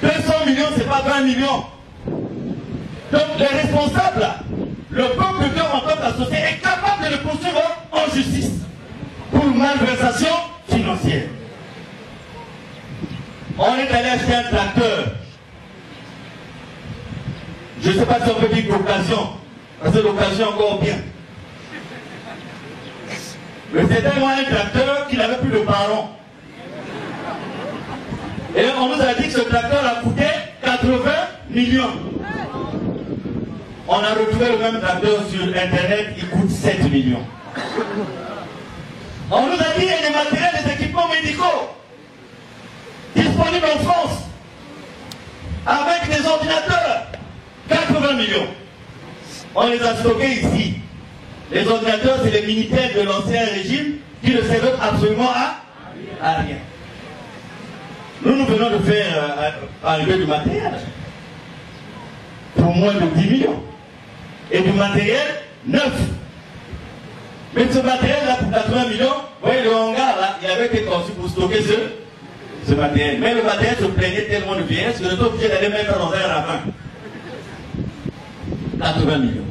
D: 200 millions, c'est pas 20 millions. Donc les responsables, le peuple de Dieu en tant qu'associé est capable de le poursuivre en justice pour malversation financière. On est allé acheter un tracteur. Je ne sais pas si on peut dire d'occasion, parce que l'occasion encore bien. Mais c'était un tracteur qui n'avait plus de parents. Et on nous a dit que ce tracteur a coûté 80 millions. On a retrouvé le même tracteur sur Internet, il coûte 7 millions. On nous a dit qu'il y a des matériels, des équipements médicaux disponibles en France avec des ordinateurs. 80 millions. On les a stockés ici. Les ordinateurs, c'est les militaires de l'ancien régime qui ne servent absolument à rien. Nous venons de faire arriver du matériel pour moins de 10 millions. Et du matériel neuf. Mais ce matériel-là, pour 80 millions, vous voyez, le hangar, là, il avait été conçu pour stocker ce matériel. Mais le matériel se plaignait tellement de vieillesse que nous sommes obligés d'aller mettre dans un ravin. 80 millions.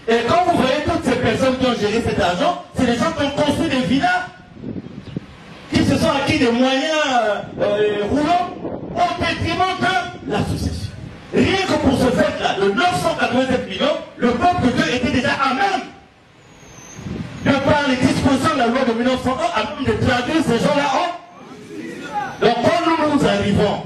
D: Et quand vous voyez toutes ces personnes qui ont géré cet argent, c'est des gens qui ont construit des villas, qui se sont acquis des moyens roulants au détriment de l'association. Rien que pour ce fait-là, de 987 millions, le peuple de Dieu était déjà à même, de par les dispositions de la loi de 1901, à même de traduire ces gens-là en. Donc quand nous arrivons,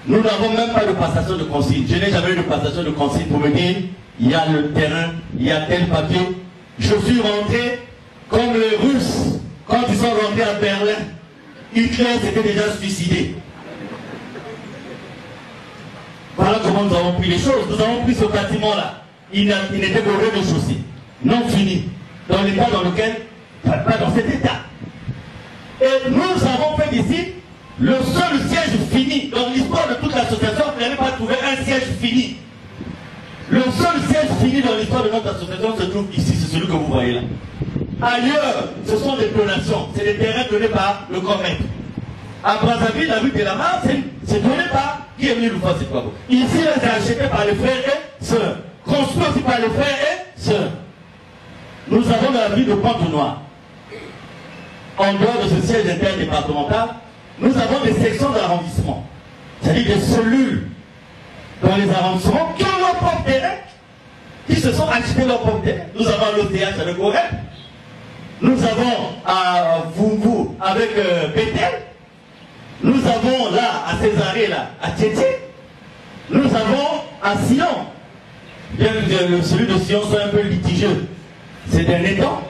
D: nous n'avons même pas de passation de consigne. Je n'ai jamais eu de passation de consigne pour me dire, il y a le terrain, il y a tel papier. Je suis rentré comme les Russes, quand ils sont rentrés à Berlin. Hitler s'était déjà suicidé. Voilà comment nous avons pris les choses. Nous avons pris ce bâtiment-là. Il n'était qu'au rez-de-chaussée, non fini, dans l'état dans lequel, pas dans cet état. Et nous avons fait ici le seul siège fini. Dans l'histoire de toute l'association, vous n'avez pas trouvé un siège fini. Le seul siège fini dans l'histoire de notre association se trouve ici, c'est celui que vous voyez là. Ailleurs, ce sont des donations, c'est des terrains donnés par le commerce. À Brazzaville, la rue de la Mare, c'est donné par qui est venu nous faire cette fois. Ici, c'est acheté par les frères et sœurs. Construit aussi par les frères et sœurs. Nous avons dans la ville de Pointe-Noire, en dehors de ce siège interdépartemental, nous avons des sections d'arrondissement, c'est-à-dire des cellules dans les arrondissements qui ont leur propre terrain, qui se sont achetés leur propre terrain. Nous avons l'OTH avec Orep, nous avons à Vungu avec Bethel, nous avons là à Césarée, là, à Tchétché, nous avons à Sion, bien que celui de Sion soit un peu litigieux, c'est un étang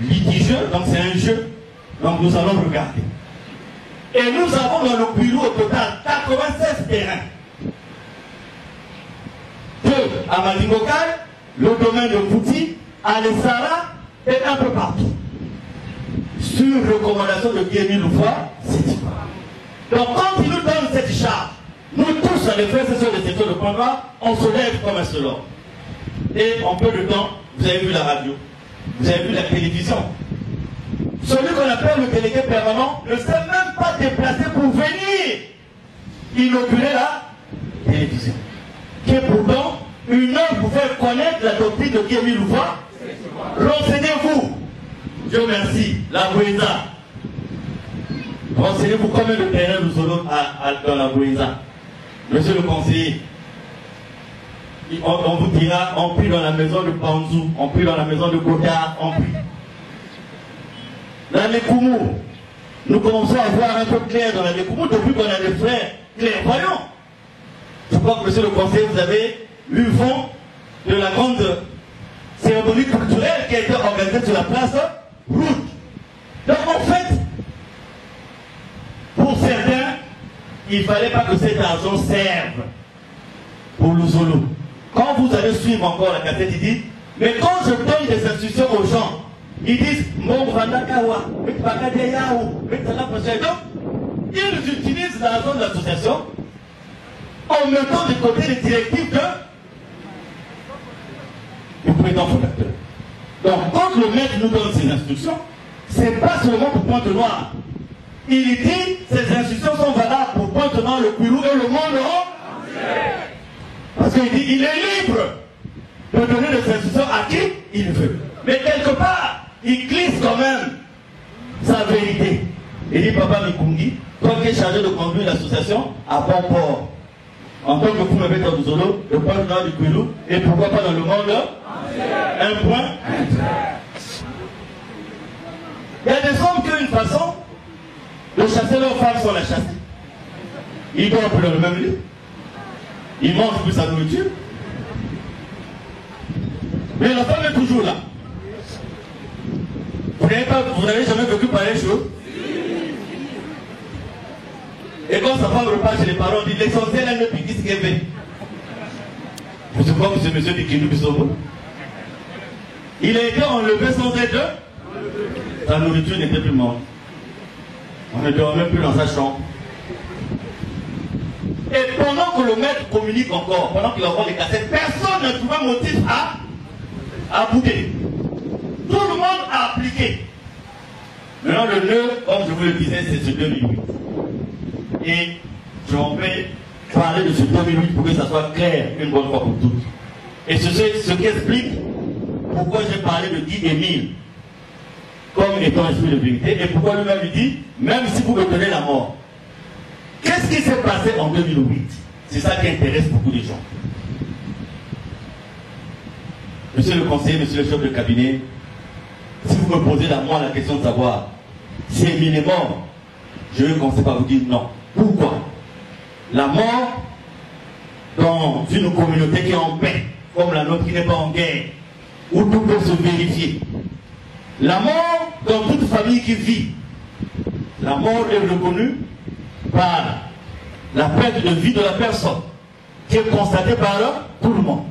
D: litigieux, donc c'est un jeu, donc nous allons regarder. Et nous avons dans le bureau au total 96 terrains. 2 à Madingokai, le domaine de Fouti, à Lessara et un peu partout. Sur recommandation de Guémy Loufa, c'est dit. Donc quand il nous donne cette charge, nous tous, les frères et sœurs des secteurs de Pointe-Noire, on se lève comme un seul homme. Et en peu de temps, vous avez vu la radio, vous avez vu la télévision. Celui qu'on appelle le délégué permanent ne s'est même pas déplacé pour venir inaugurer la télévision. Qui est pourtant une œuvre pour faire connaître la doctrine de Guémy Loufa. Renseignez-vous. Dieu merci, la Bouéza. Renseignez-vous combien de terrains nous aurons dans la Bouéza. Monsieur le conseiller, on vous dira, on prie dans la maison de Panzou, on prie dans la maison de Godard, on prie. Dans les Koumou, nous commençons à voir un peu clair dans les Koumou depuis qu'on a des frères clairvoyants. Je crois que monsieur le conseiller, vous avez eu vent de la grande cérémonie culturelle qui a été organisée sur la place Route. Donc en fait, pour certains, il ne fallait pas que cet argent serve pour le Zolo. Quand vous allez suivre encore la cassette, il dit, mais quand je donne des instructions aux gens, ils disent, mon Randakawa, ils utilisent l'argent de l'association en mettant de côté les directives du président fondateur. Donc, quand le maître nous donne ses instructions, ce n'est pas seulement pour Pointe-Noire. Il dit ces instructions sont valables pour Pointe-Noire, le Kwilu et le monde entier. Parce qu'il dit il est libre de donner des instructions à qui il veut. Mais quelque part, il glisse quand même sa vérité. Il dit Papa Mikungi, toi qui es chargé de conduire l'association à bon port, en tant que Fumabeta Bouzolo, le Pointe-Noire du Kwilu, et pourquoi pas dans le monde entier. Un point. Il y a des hommes qui ont une façon de chasser leurs femmes sans la chasser. Ils dorment plus dans le même lit. Ils mangent plus sa nourriture. Mais la femme est toujours là. Vous n'avez jamais vécu pareille chose? Et quand sa femme repart chez les parents, on dit l'essentiel, elle ne pique ce qu'elle fait. Je sais pas, monsieur dit qu'il nous sauve. Il a été enlevé sans être. Sa nourriture n'était plus morte. On ne dormait plus dans sa chambre. Et pendant que le maître communique encore, pendant qu'il envoie les cassettes, personne ne trouvait motif à bouder. Tout le monde a appliqué. Maintenant, le nœud, comme je vous le disais, c'est ce 2008. Et je vais parler de ce 2008 pour que ça soit clair une bonne fois pour toutes. Et c'est ce qui explique pourquoi j'ai parlé de Guy Émile comme étant esprit de vérité, et pourquoi lui-même lui dit, même si vous me donnez la mort, qu'est-ce qui s'est passé en 2008? C'est ça qui intéresse beaucoup de gens. Monsieur le conseiller, monsieur le chef de cabinet, si vous me posez moi la question de savoir si Émile est mort, je vais commencer par vous dire non. Pourquoi? La mort dans une communauté qui est en paix, comme la nôtre qui n'est pas en guerre, où tout peut se vérifier. La mort dans toute famille qui vit. La mort est reconnue par la perte de vie de la personne, qui est constatée par tout le monde,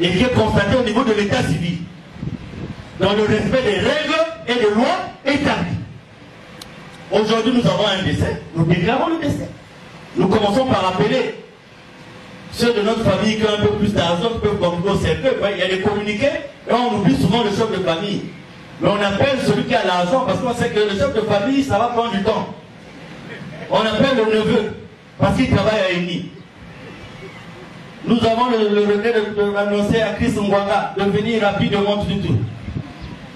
D: et qui est constatée au niveau de l'état civil, dans le respect des règles et des lois établies. Aujourd'hui, nous avons un décès, nous déclarons le décès. Nous commençons par appeler ceux de notre famille qui ont un peu plus d'argent, qui peuvent contribuer au cercueil. Il y a des communiqués, et on oublie souvent le chef de famille. Mais on appelle celui qui a l'argent parce qu'on sait que le chef de famille, ça va prendre du temps. On appelle le neveu parce qu'il travaille à Eni. Nous avons le regret de l'annoncer à Chris Ngwanga de venir rapidement du tout.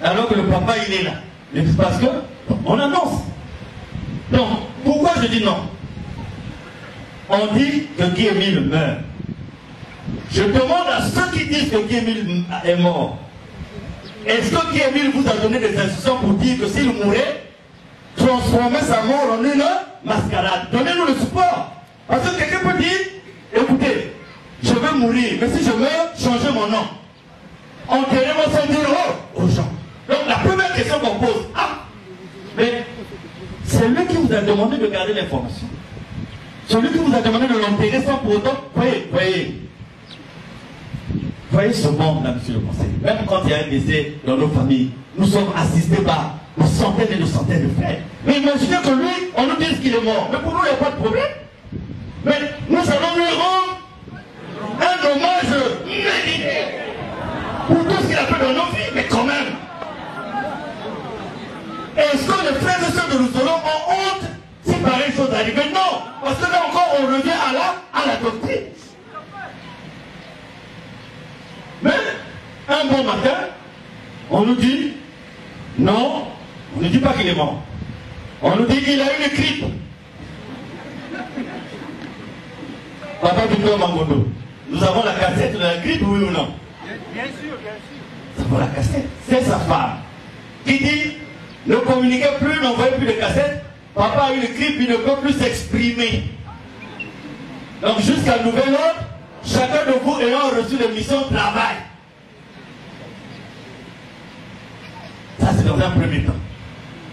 D: Alors que le papa, il est là. Mais c'est parce qu'on annonce. Donc, pourquoi je dis non? On dit que Guy Émile meurt. Je demande à ceux qui disent que Guy Émile est mort. Est-ce que Guy Émile vous a donné des instructions pour dire que s'il mourait, transformer sa mort en une mascarade? Donnez-nous le support. Parce que quelqu'un peut dire, écoutez, je vais mourir, mais si je meurs, changez mon nom. Enterrez-moi 100 000 € aux gens. Donc la première question qu'on pose, mais c'est lui qui vous a demandé de garder l'information. C'est lui qui vous a demandé de l'enterrer sans pour autant. Voyez ce monde-là, monsieur le conseiller. Même quand il y a un décès dans nos familles, nous sommes assistés par des centaines et des centaines de frères. Mais imaginez que lui, on nous dise qu'il est mort. Mais pour nous, il n'y a pas de problème. Mais nous allons lui rendre un hommage mérité pour tout ce qu'il a fait dans nos vies. Mais quand même, est-ce que les frères et sœurs de Lusolo ont honte si pareille chose arrive? Non, parce que là encore, on revient à la doctrine. Mais, un bon matin, on nous dit, non, on ne dit pas qu'il est mort. On nous dit qu'il a eu une grippe. Papa Victor Mangondo, nous avons la cassette de la grippe, oui ou non? Bien sûr, bien sûr. Nous avons la cassette. C'est sa femme qui dit, ne communiquez plus, n'envoyez plus de cassettes. Papa a eu une grippe, il ne peut plus s'exprimer. Donc jusqu'à nouvel ordre, chacun de vous ayant reçu des missions de travail. Ça c'est dans un premier temps.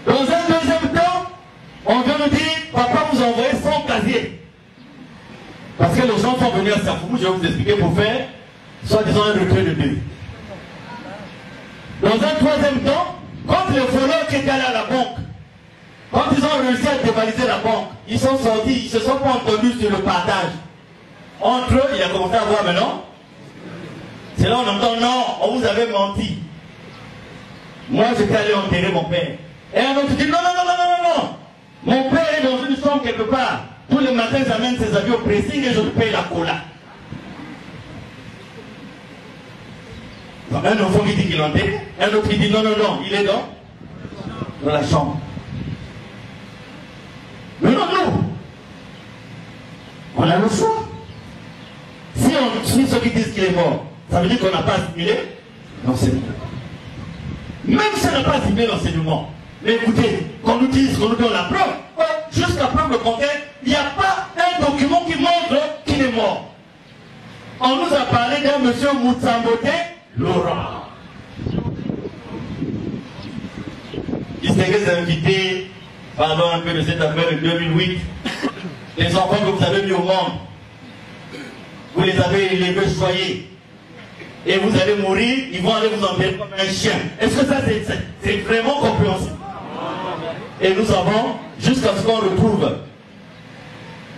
D: Dans un deuxième temps, on vient nous dire, papa vous a envoyé son casier. Parce que les gens sont venus à Saint-Foumou, je vais vous expliquer pour faire, soi-disant un retrait de deuil. Dans un troisième temps, quand les voleurs qui étaient allés à la banque, quand ils ont réussi à dévaliser la banque, ils sont sortis, ils ne se sont pas entendus sur le partage. Entre eux, il a commencé à voir maintenant. C'est là on entend, non, on vous avait menti. Moi, j'étais allé enterrer mon père. Et un autre dit, non, non, non, non, non, non, non. Mon père est dans une chambre quelque part. Tous les matins, j'amène ses habits au pressing et je lui paye la cola. Un enfant qui dit qu'il est enterré. Un autre qui dit, non, non, non, il est dans la chambre. Mais non, non. On a le choix. Si on suit ceux qui disent qu'il est mort, ça veut dire qu'on n'a pas assimilé l'enseignement. Même si on n'a pas assimilé l'enseignement. Mais écoutez, qu'on nous dise, qu'on nous donne la preuve, jusqu'à preuve le contraire, il n'y a pas un document qui montre qu'il est mort. On nous a parlé d'un monsieur Moutsambote Laurent. Il s'était invité, parlons un peu de cette affaire de 2008, les enfants que vous avez mis au monde, vous les avez élevés, choyés, et vous allez mourir, ils vont aller vous enterrer comme un chien. Est-ce que ça c'est vraiment compréhensible? Et nous avons, jusqu'à ce qu'on retrouve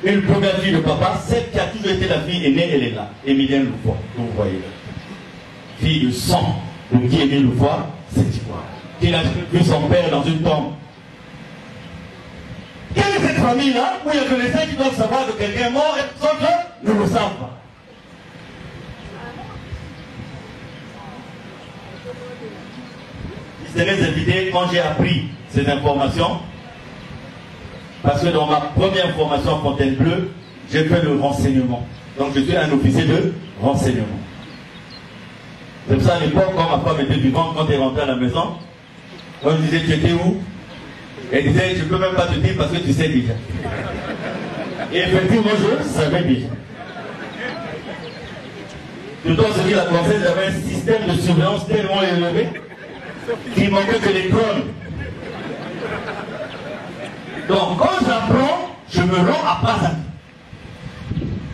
D: une première fille de papa, celle qui a toujours été la fille aînée, elle est là, Émilienne Loufoy, vous voyez là. Fille de sang de Guy Émile Loufoy, c'est quoi? Qui a vu son père dans une tombe. Quelle est cette famille-là où il y a que les saints qui doivent savoir que quelqu'un est mort et les autres ne le savent pas? Je serais invité quand j'ai appris ces informations, parce que dans ma première formation à Fontainebleau, j'ai fait le renseignement. Donc je suis un officier de renseignement. C'est pour ça à l'époque, quand ma femme était vivante, quand elle est rentrée à la maison, on me disait, tu étais où? Elle disait, je ne peux même pas te dire parce que tu sais déjà. Et effectivement, je savais déjà. Tout en ce qui la concerne, j'avais un système de surveillance tellement élevé qu'il manquait que les drones. Donc, quand j'apprends, je me rends à Brazzaville.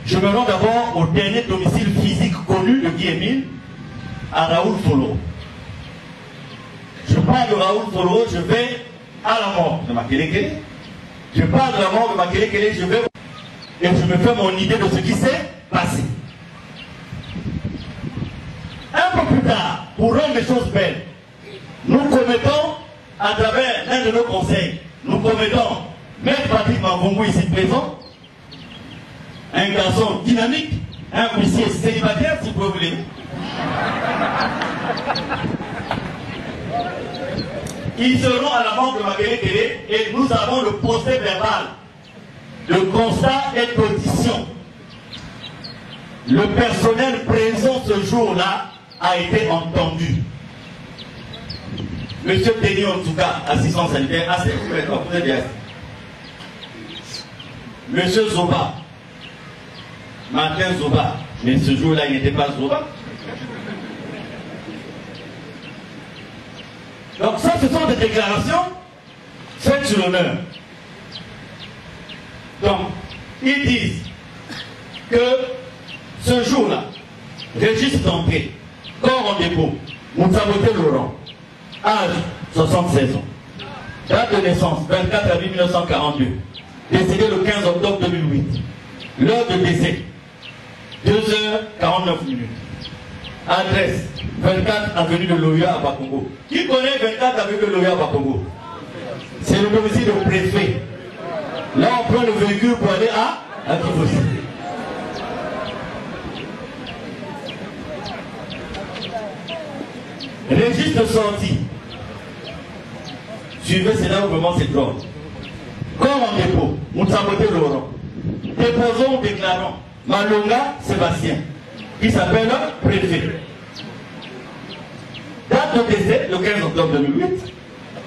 D: Je me rends d'abord au dernier domicile physique connu de Guy Émile, à Raoul Foloro. Je parle de Raoul Foloro, je vais à la mort de Makelekele. Je parle de la mort de Makelekele, je vais et je me fais mon idée de ce qui s'est passé. Un peu plus tard, pour rendre les choses belles, nous commettons, à travers l'un de nos conseils, nous commettons Maître Patrick Mambongo ici présent, un garçon dynamique, un policier célibataire, si vous voulez. Ils seront à la mort de Makelekele et nous avons le procès verbal, le constat et d'audition. Le personnel présent ce jour-là a été entendu. Monsieur Denis Ontuka, assistant sanitaire, vous êtes bien. Monsieur Zoba, Martin Zoba, mais ce jour-là il n'était pas Zoba. Donc ça, ce sont des déclarations faites sur l'honneur. Donc, ils disent que ce jour-là, registre d'entrée, corps en dépôt, Moutsambote Laurent, âge 76 ans, date de naissance 24 avril 1942, décédé le 15 octobre 2008, l'heure de décès 2h49 minutes. Adresse 24 avenue de Loya à Bakongo. Qui connaît 24 avenue de Loya à Bakongo? C'est le domicile du préfet. Là, on prend le véhicule pour aller à Kifosi. Registre de sortie. Suivez, c'est là où vraiment c'est drôle. Corps en dépôt, Moutsambote Laurent. Déposons, déclarons. Malonga Sébastien, qui s'appelle préfet. Date de décès, le 15 octobre 2008.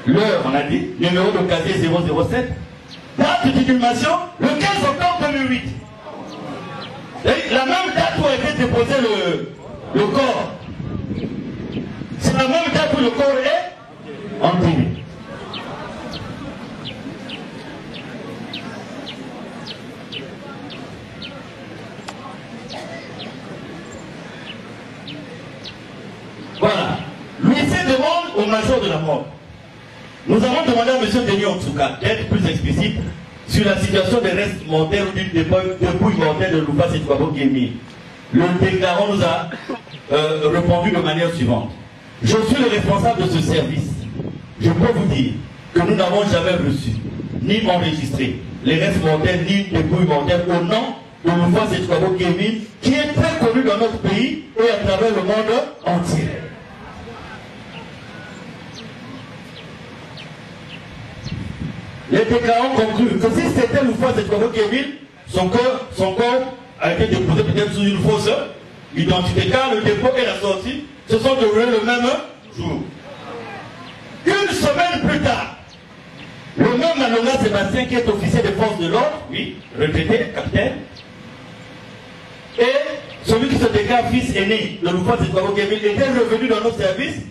D: L'heure, on a dit, numéro de casier 007. Date d'inhumation, le 15 octobre 2008. La même date où a été déposé le corps. C'est la même date où le corps est enterré. Voilà. L'huissier demande au major de la mort. Nous avons demandé à M. Denis Ontuka d'être plus explicite sur la situation des restes mortels ou d'une dépouille mortelle de Loufa Sétuabo Guémi. Le déclarant nous a répondu de manière suivante. Je suis le responsable de ce service. Je peux vous dire que nous n'avons jamais reçu, ni enregistré les restes mortels, ni dépouilles mortelles au nom de Loufa Setouabo Kevin, qui est très connu dans notre pays et à travers le monde entier. Les déclarants concluent que si c'était Loufa Setouabo Kevin, son corps a été déposé peut-être sous une fausse identité, car le dépôt et la sortie se sont déroulés le même jour. Une semaine plus tard, le même Malonga Sébastien, qui est officier des forces de l'ordre, oui, retraité, capitaine, et celui qui se déclare fils aîné de Loufa Setouabo Kevin, était revenu dans nos services,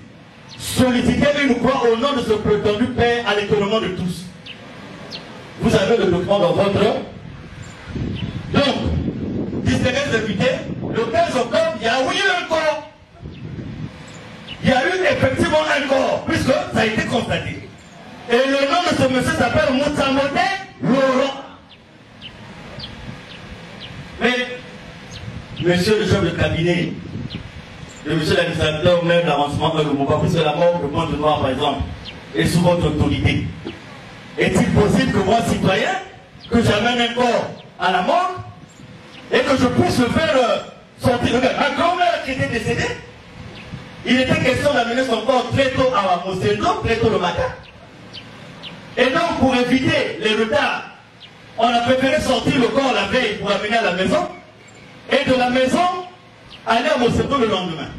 D: solliciter une croix au nom de ce prétendu père à l'économie de tous. Vous avez le document dans votre... Donc, distingués invités, le 15 octobre, il y a eu un corps. Il y a eu effectivement un corps, puisque ça a été constaté. Et le nom de ce monsieur s'appelle Moutsamote Laurent. Mais, monsieur le chef de cabinet, le monsieur l'administrateur, même l'avancement de l'Oumouba, puisque la mort de Pointe-Noire, par exemple, est sous votre autorité. Est-il possible que moi, citoyen, que j'amène un corps à la mort et que je puisse le faire sortir? Un grand-mère qui était décédé, il était question d'amener son corps très tôt à Mosendo, très tôt le matin. Et donc, pour éviter les retards, on a préféré sortir le corps la veille pour l'amener à la maison, et de la maison, aller à Mosendo le lendemain.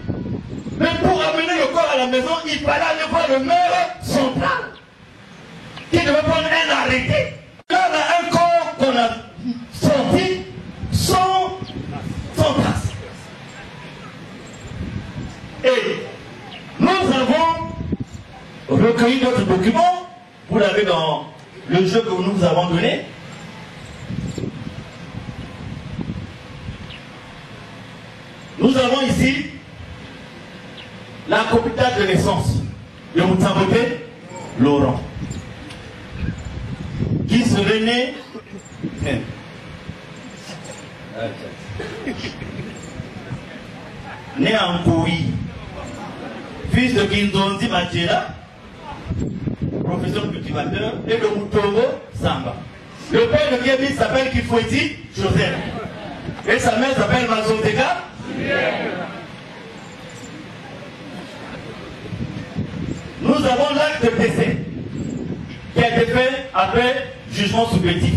D: Mais pour amener le corps à la maison, il fallait aller voir le maire central, qui devait prendre un arrêté. Là, on a un corps qu'on a sorti sans trace. Et nous avons recueilli d'autres documents, vous l'avez dans le jeu que nous vous avons donné. Nous avons ici la copie de naissance de Moutsamote Laurent, qui serait né en Koui, fils de Kindondi Matjera, professeur cultivateur, et de Moutongo Samba. Le père de Kevin s'appelle Kifoueti Joseph, et sa mère s'appelle Mazotega. Nous avons l'acte de décès qui a été fait après jugement supplétif.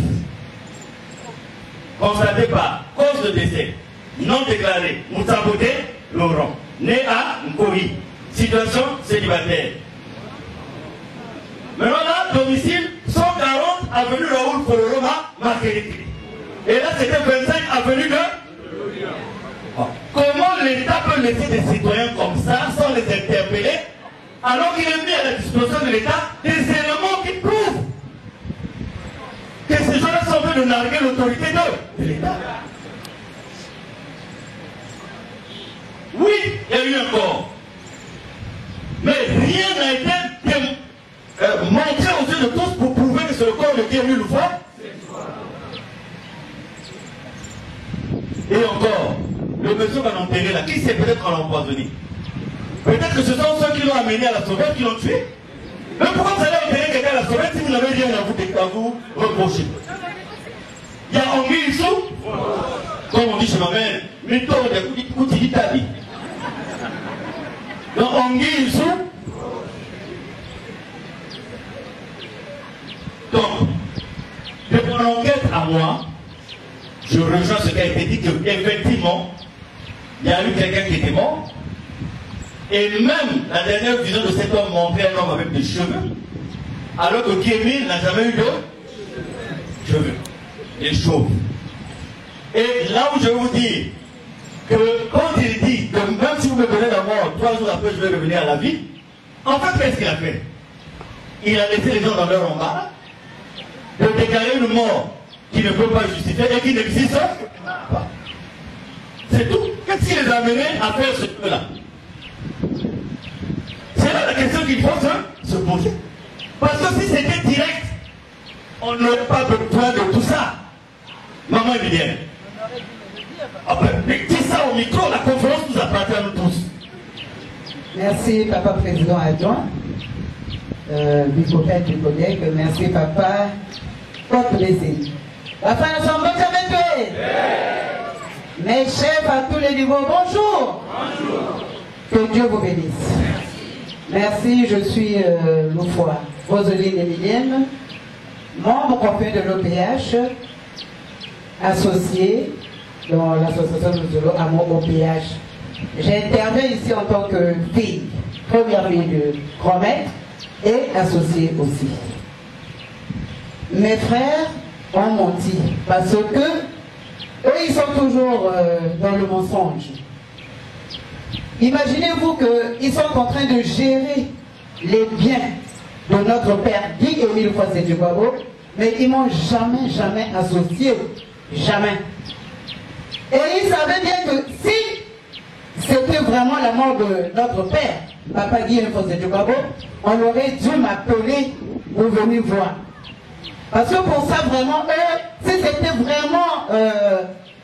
D: Constaté par cause de décès non déclarée, Moutsamote Laurent, né à Nkori, situation célibataire. Maintenant là, domicile 140 avenue Raoul Foloroma, Marguerite. Et là c'était 25 avenue de... Comment l'État peut laisser des citoyens comme ça sans les interpeller alors qu'il est mis à la disposition de l'État des éléments qui prouvent que ces gens-là sont venus de narguer l'autorité de l'État? Oui, il y a eu un corps. Mais rien n'a été montré aux yeux de tous pour prouver que c'est le corps de Kevin Loufa. Et encore, le monsieur qu'on a enterré là, qui sait peut-être qu'on l'a empoisonné? Peut-être que ce sont ceux qui l'ont amené à la sauvette qui l'ont tué. Mais pourquoi vous allez enterrer quelqu'un à la sauvette si vous n'avez rien à vous reprocher? Il y a Anguille sous, comme on dit chez ma mère, Mito de Koutiditabi. Donc Anguille sous. Donc, de mon enquête à moi, je rejoins ce qui a été dit qu'effectivement, il y a eu quelqu'un qui était mort. Et même la dernière vision de cet homme montrait un homme avec des cheveux, alors que Kevin n'a jamais eu de cheveux, des chauves. Et là où je vais vous dire que quand il dit que même si vous me donnez la mort, 3 jours après je vais revenir à la vie, en fait qu'est-ce qu'il a fait? Il a laissé les gens dans leur embarras de déclarer une mort qui ne peut pas justifier et qui n'existe pas. C'est tout. Qu'est-ce qui les a amenés à faire ce truc-là? C'est là la question qu'il faut se poser. Parce que si c'était direct, on n'aurait pas besoin de tout ça. Maman est bien. Mais dis ça au micro, la conférence nous appartient à nous tous.
F: Merci, Papa Président adjoint. Bicoquette du collègue, merci, Papa. Porte plaisir. La fin de son bon jamais. Mes chefs à tous les niveaux, bonjour. Bonjour. Que Dieu vous bénisse. Merci, je suis Loufoua, Roseline Emilienne, membre complet de l'OPH, associé dans l'association de l'eau Amour OPH. J'interviens ici en tant que fille, première fille du grand maître et associée aussi. Mes frères ont menti parce que eux, ils sont toujours dans le mensonge. Imaginez-vous qu'ils sont en train de gérer les biens de notre père Guy Émile Fossé-Dubabo, mais ils m'ont jamais associé. Jamais. Et ils savaient bien que si c'était vraiment la mort de notre père, Papa Guy Émile Fossé-Dubabo, on aurait dû m'appeler pour venir voir. Parce que pour ça, vraiment, eux, si c'était vraiment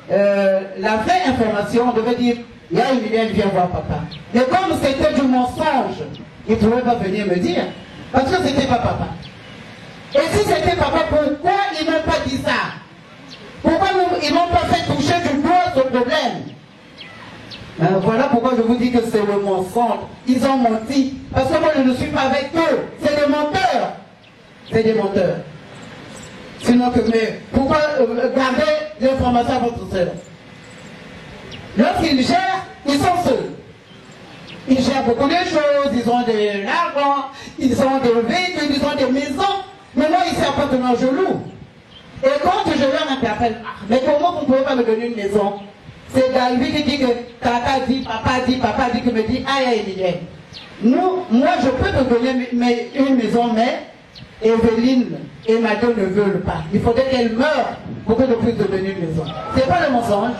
F: la vraie information, on devait dire, il y a Emilien, viens voir papa. Mais comme c'était du mensonge, ils ne pouvaient pas venir me dire, parce que c'était pas papa. Et si c'était papa, pourquoi ils n'ont pas dit ça? Pourquoi ils n'ont pas fait toucher du doigt ce problème? Voilà pourquoi je vous dis que c'est le mensonge. Ils ont menti. Parce que moi, je ne suis pas avec eux. C'est des menteurs. C'est des menteurs. Sinon que, mais pourquoi garder l'information à votre soeur? Lorsqu'ils gèrent, ils sont seuls. Ils gèrent beaucoup de choses, ils ont de l'argent, ils ont des véhicules, ils ont des maisons. Mais moi, ici, appartenant, je loue. Et quand je leur interpelle, mais comment vous ne pouvez pas me donner une maison? C'est Galvi qui dit que tata dit, papa dit, qui me dit, aïe, Emilien. Moi, je peux te donner une maison, mais Evelyne et Mado ne veulent pas. Il faudrait qu'elle meure pour que je puisse te donner une maison. C'est pas le mensonge.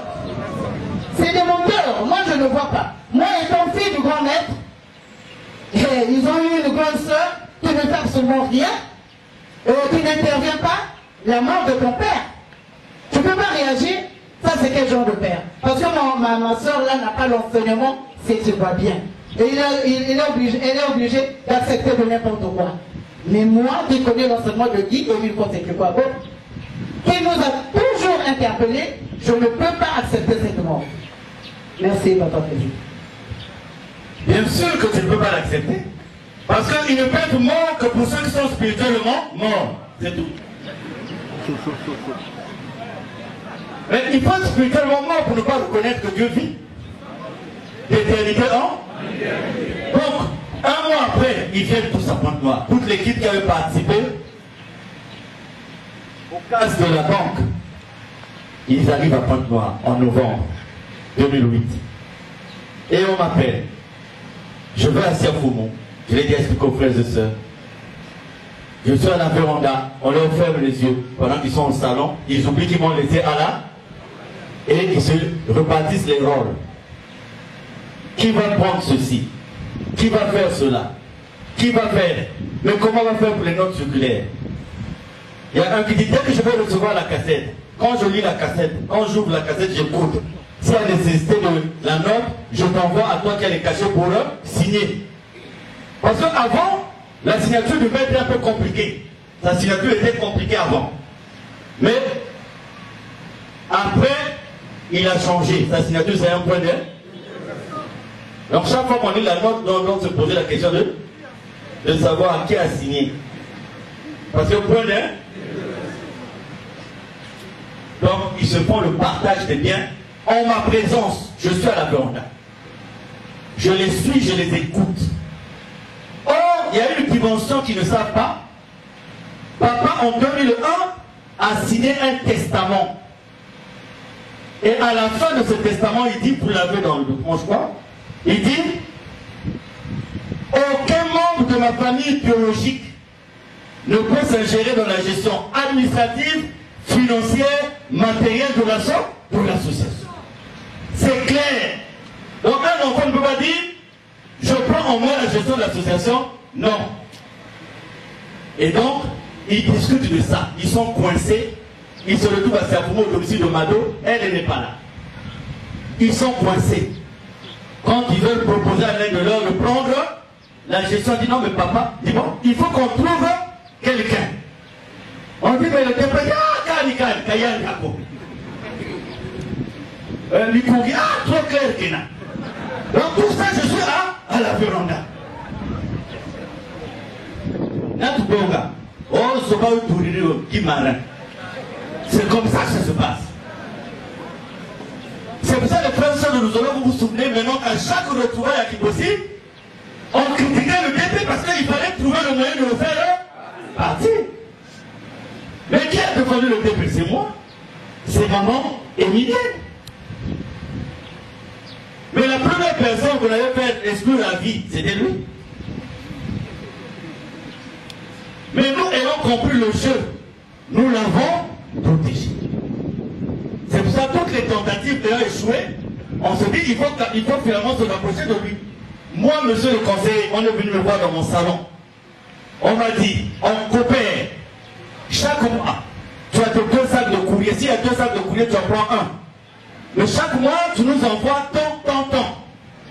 F: C'est des menteurs. Moi, je ne vois pas. Moi, étant fille du grand maître, ils ont eu une grande soeur qui ne fait absolument rien, qui n'intervient pas. La mort de ton père. Tu ne peux pas réagir. Ça, c'est quel genre de père? Parce que ma soeur, là, n'a pas l'enseignement, si tu vois bien. Et elle est obligée d'accepter de n'importe quoi. Mais moi, qui connais l'enseignement de Guy Émile Fossé-Dubabo, qui nous a toujours interpellés, je ne peux pas accepter cette mort. Merci, Papa Président.
D: Bien sûr que tu ne peux pas l'accepter. Parce qu'il ne peut être mort que pour ceux qui sont spirituellement morts. C'est tout. Mais il faut être spirituellement mort pour ne pas reconnaître que Dieu vit. D'éternité en. Donc, un mois après, ils viennent tous à Pointe-Noire. Toute l'équipe qui avait participé au casse de la banque, ils arrivent à Pointe-Noire en novembre 2008. Et on m'appelle. Je vais à Siafoumou. Je l'ai dit expliquer aux frères et sœurs. Je suis à la véranda, on leur ferme les yeux pendant qu'ils sont au salon, ils oublient qu'ils m'ont laissé à là et ils se repartissent les rôles. Qui va prendre ceci? Qui va faire cela? Qui va faire? Mais comment on va faire pour les notes circulaires? Il y a un qui dit, dès que je vais recevoir la cassette, quand je lis la cassette, quand j'ouvre la cassette, j'écoute. S'il y a nécessité de la note, je t'envoie à toi qui a les cachets pour le signer. Parce qu'avant, la signature devait être un peu compliquée. Sa signature était compliquée avant. Mais, après, il a changé. Sa signature, c'est un point d'air. Donc, chaque fois qu'on lit la note, on doit se poser la question de savoir à qui a signé. Parce que point d'air. Donc, ils se font le partage des biens. En ma présence, je suis à la véranda. Je les suis, je les écoute. Or, il y a une dimension qu'ils ne savent pas. Papa, en 2001, a signé un testament. Et à la fin de ce testament, il dit, vous l'avez dans le document, je crois, il dit, aucun membre de ma famille biologique ne peut s'ingérer dans la gestion administrative, financière, matérielle de l'association. C'est clair. Donc un enfant ne peut pas dire, je prends en moi la gestion de l'association. Non. Et donc, ils discutent de ça. Ils sont coincés. Ils se retrouvent à Siafoumou au domicile de Mado. Elle n'est pas là. Ils sont coincés. quand ils veulent proposer à l'un de leurs de prendre, la gestion dit non mais papa, dis bon, il faut qu'on trouve quelqu'un. On dit mais le temple, trop clair qu'il y a. Donc tout ça, je suis à la véranda. C'est comme ça que ça se passe. C'est pour ça que les frères et sœurs de nous allons vous souvenir maintenant qu'à chaque retrouvaille à Kibossi, on critiquait le DP parce qu'il fallait trouver le moyen de le faire partir. Mais qui a défendu le DP? C'est moi. C'est maman Émilienne. Mais la première personne qu'on avait fait exclure la vie, c'était lui. Mais nous ayant compris le jeu, nous l'avons protégé. C'est pour ça que toutes les tentatives ayant échoué, on se dit qu'il faut finalement se rapprocher de lui. Moi, monsieur le conseiller, on est venu me voir dans mon salon. On m'a dit, on coopère. Chaque mois, tu as tes 2 sacs de courrier. S'il y a 2 sacs de courrier, tu en prends un. Mais chaque mois, tu nous envoies tant.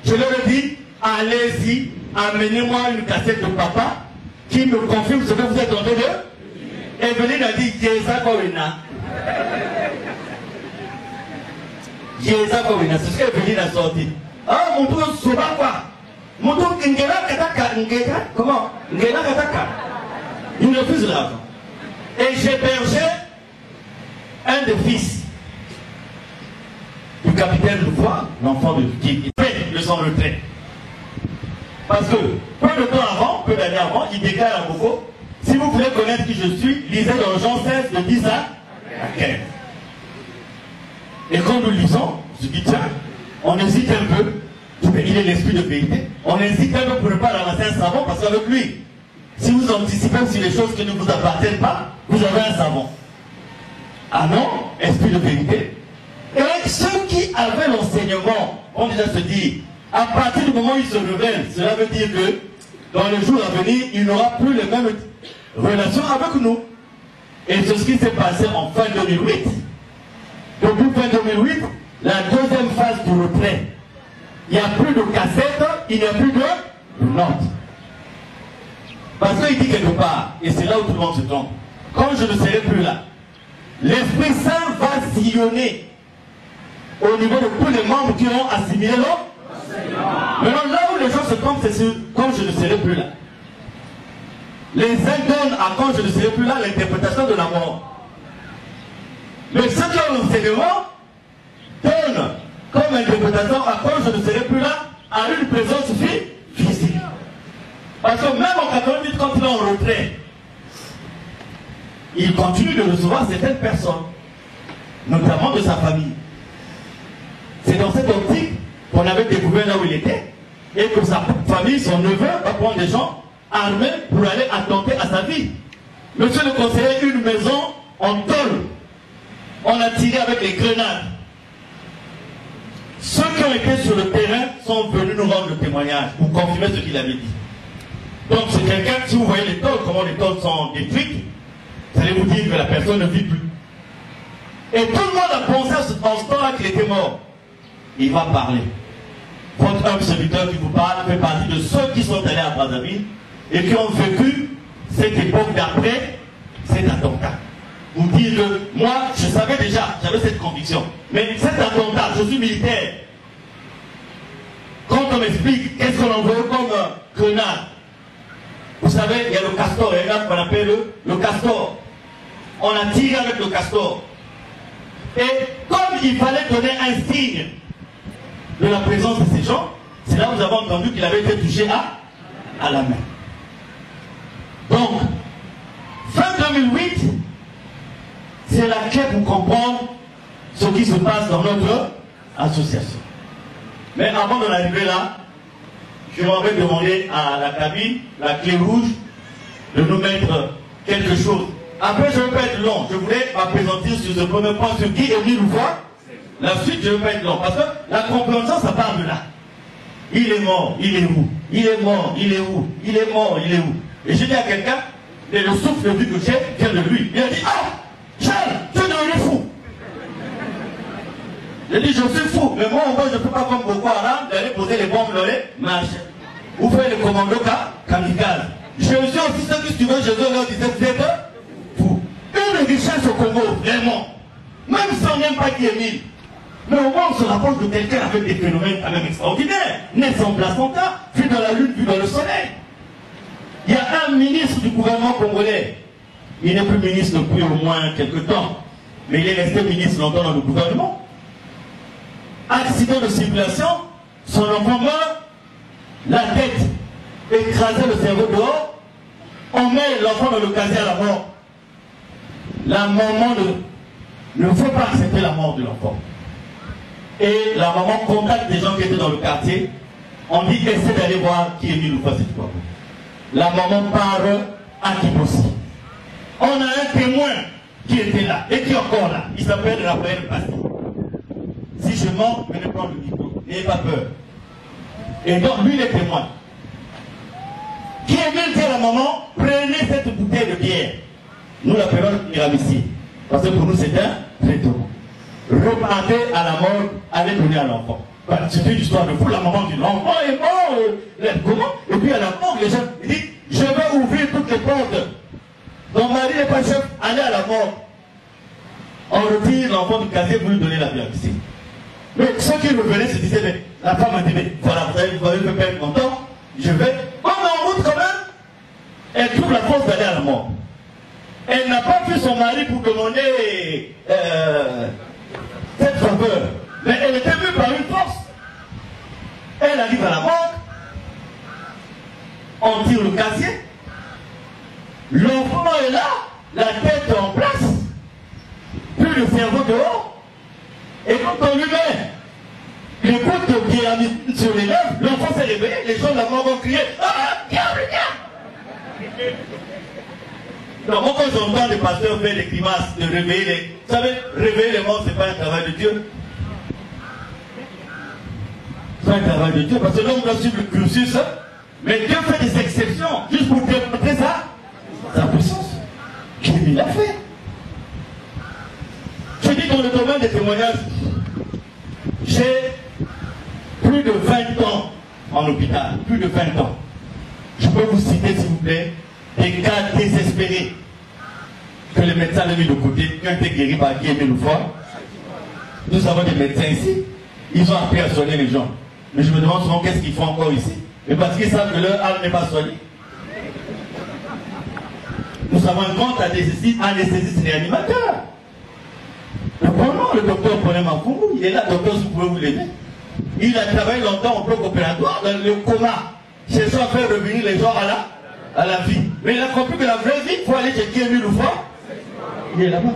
D: Je leur ai dit, allez-y, amenez-moi une cassette de papa qui me confirme ce que vous êtes en train de. Evelyne a dit, Yeza Kowina. Yeza Kowina, c'est ce qu'Evelyne a sorti. Ah, mon tour, c'est pas quoi. Mon tour, Ngela Kataka, comment Ngela Kataka. Il refuse l'argent. Et j'hébergeais un des fils du capitaine Louvois, l'enfant qui fait le sang retrait. Parce que peu de temps avant, peu d'années avant, il déclare à Boko, si vous voulez connaître qui je suis, lisez dans Jean 16 de 10 à 15. Et quand nous lisons, je dis tiens, on hésite un peu, il est l'esprit de vérité, on hésite un peu pour ne pas ramasser un savon parce qu'avec lui, si vous anticipez sur les choses qui ne vous appartiennent pas, vous avez un savon. Ah non, esprit de vérité. Et ceux qui avaient l'enseignement, on déjà se dit, à partir du moment où ils se révèlent, cela veut dire que dans les jours à venir, il n'aura plus les mêmes relations avec nous. Et c'est ce qui s'est passé en fin 2008. Depuis fin 2008, la deuxième phase du retrait. Il n'y a plus de cassettes, il n'y a plus de notes. Parce qu'il dit quelque part, et c'est là où tout le monde se trompe, quand je ne serai plus là, l'Esprit Saint va sillonner au niveau de tous les membres qui ont assimilé l'homme. Maintenant, là où les gens se trompent, c'est quand je ne serai plus là. Les uns donnent à quand je ne serai plus là l'interprétation de la mort. Mais ceux qui ont l'enseignement donnent comme interprétation à quand je ne serai plus là à une présence physique. Parce que même en 88, quand il est en retrait, il continue de recevoir certaines personnes, notamment de sa famille. C'est dans cette optique qu'on avait découvert là où il était, et que sa famille, son neveu, va prendre des gens armés pour aller attenter à sa vie. Monsieur le conseiller, une maison en tôle, on a tiré avec les grenades. Ceux qui ont été sur le terrain sont venus nous rendre le témoignage pour confirmer ce qu'il avait dit. Donc c'est quelqu'un, si vous voyez les tôles, comment les tôles sont détruites, vous allez vous dire que la personne ne vit plus. Et tout le monde a pensé en ce temps-là qu'il était mort. Il va parler. Votre homme serviteur qui vous parle fait partie de ceux qui sont allés à Brazzaville et qui ont vécu cette époque d'après cet attentat. Vous dites que moi, je savais déjà, j'avais cette conviction. Mais cet attentat, je suis militaire. Quand on m'explique qu'est-ce qu'on envoie comme grenade, vous savez, il y a le castor, il y a un qu'on appelle le castor. On a tiré avec le castor. Et comme il fallait donner un signe de la présence de ces gens, c'est là où nous avons entendu qu'il avait été touché à la main. Donc, fin 2008, c'est la clé pour comprendre ce qui se passe dans notre association. Mais avant d'en arriver là, je m'en vais demander à la cabine, la clé rouge, de nous mettre quelque chose. Après, je ne vais pas être long. Je voulais m'appesantir sur ce premier point sur qui est venu nous voir. La suite, je ne vais pas être long. Parce que la compréhension, ça part de là. Il est mort, il est où? Il est mort, il est où? Il est mort, il est où? Et je dis à quelqu'un, et le souffle de vie que j'ai vient de lui. Il a dit, ah, Charles, tu es devenu fou. Je dis, je suis fou, mais moi, en gros, je ne peux pas comme Boko Haram d'aller poser les bombes dans les marches. Ou faire les commandos kamikazes. Jésus aussi, ceux qui suivaient Jésus leur disaient, vous êtes fous. Une richesse au Congo, vraiment. Même si on n'aime pas qui est mille. Mais au moins, on se rapproche de quelqu'un avec des phénomènes quand même extraordinaires. Né sans placenta, vu dans la lune, vu dans le soleil. Il y a un ministre du gouvernement congolais. Il n'est plus ministre depuis au moins quelques temps. Mais il est resté ministre longtemps dans le gouvernement. Accident de circulation, son enfant meurt, la tête écrasée, le cerveau dehors, on met l'enfant dans le casier à la mort. La maman ne veut pas accepter la mort de l'enfant. Et la maman contacte des gens qui étaient dans le quartier. On dit, essaie d'aller voir qui est mis ou pas cette fois. La maman part à Kibosi. On a un témoin qui était là et qui est encore là. Il s'appelle Raphaël Passy. Si je mens, venez prendre le micro. N'ayez pas peur. Et donc, lui, les témoins. Qui est venu dire à la maman, prenez cette bouteille de bière. Nous l'appelons Miramici. Parce que pour nous, c'est un traitement. Repartez à la mort, allez donner à l'enfant. C'est une histoire de fou. La maman dit, l'enfant est mort. Comment? Et puis à la mort, les gens disent, je vais ouvrir toutes les portes. Mon mari n'est pas chef, allez à la mort. On retire l'enfant du casier pour lui donner la Miramici. Mais ceux qui revenaient se disaient, mais la femme a dit, mais voilà, vous avez fait perdre mon temps, je vais. On est en route quand même. Elle trouve la force d'aller à la mort. Elle n'a pas vu son mari pour demander cette faveur. Mais elle était vue par une force. Elle arrive à la mort. On tire le casier. L'enfant est là, la tête en place. Plus le cerveau dehors. Et quand on lui met les gouttes de bière sur les lèvres, l'enfant s'est réveillé, les gens de la mort vont crier « Ah, diable, diable !» Donc moi quand j'entends les pasteurs faire des grimaces de réveiller les... Vous savez, réveiller les morts, c'est pas un travail de Dieu. C'est pas un travail de Dieu, parce que l'homme doit suivre le cursus, mais Dieu fait des exceptions, juste pour démontrer sa puissance. Il l'a fait. Je dis dans le domaine des témoignages, j'ai plus de 20 ans en hôpital, plus de 20 ans. Je peux vous citer, s'il vous plaît, des cas désespérés que les médecins avaient mis de côté, qui ont été guéris par Guy Aimé Loufoy. Nous avons des médecins ici, ils ont appris à soigner les gens. Mais je me demande souvent qu'est-ce qu'ils font encore ici. Mais parce qu'ils savent que leur âme n'est pas soignée. Nous avons un grand anesthésiste réanimateur. Le docteur Ponem Makungu, il est là, docteur, si vous pouvez vous l'aider. Il a travaillé longtemps au bloc opératoire, dans le coma, cherchant à faire revenir les gens à la vie. Mais il a compris que la vraie vie, il faut aller chez Guy Aimé Loufoy. Il est là-bas.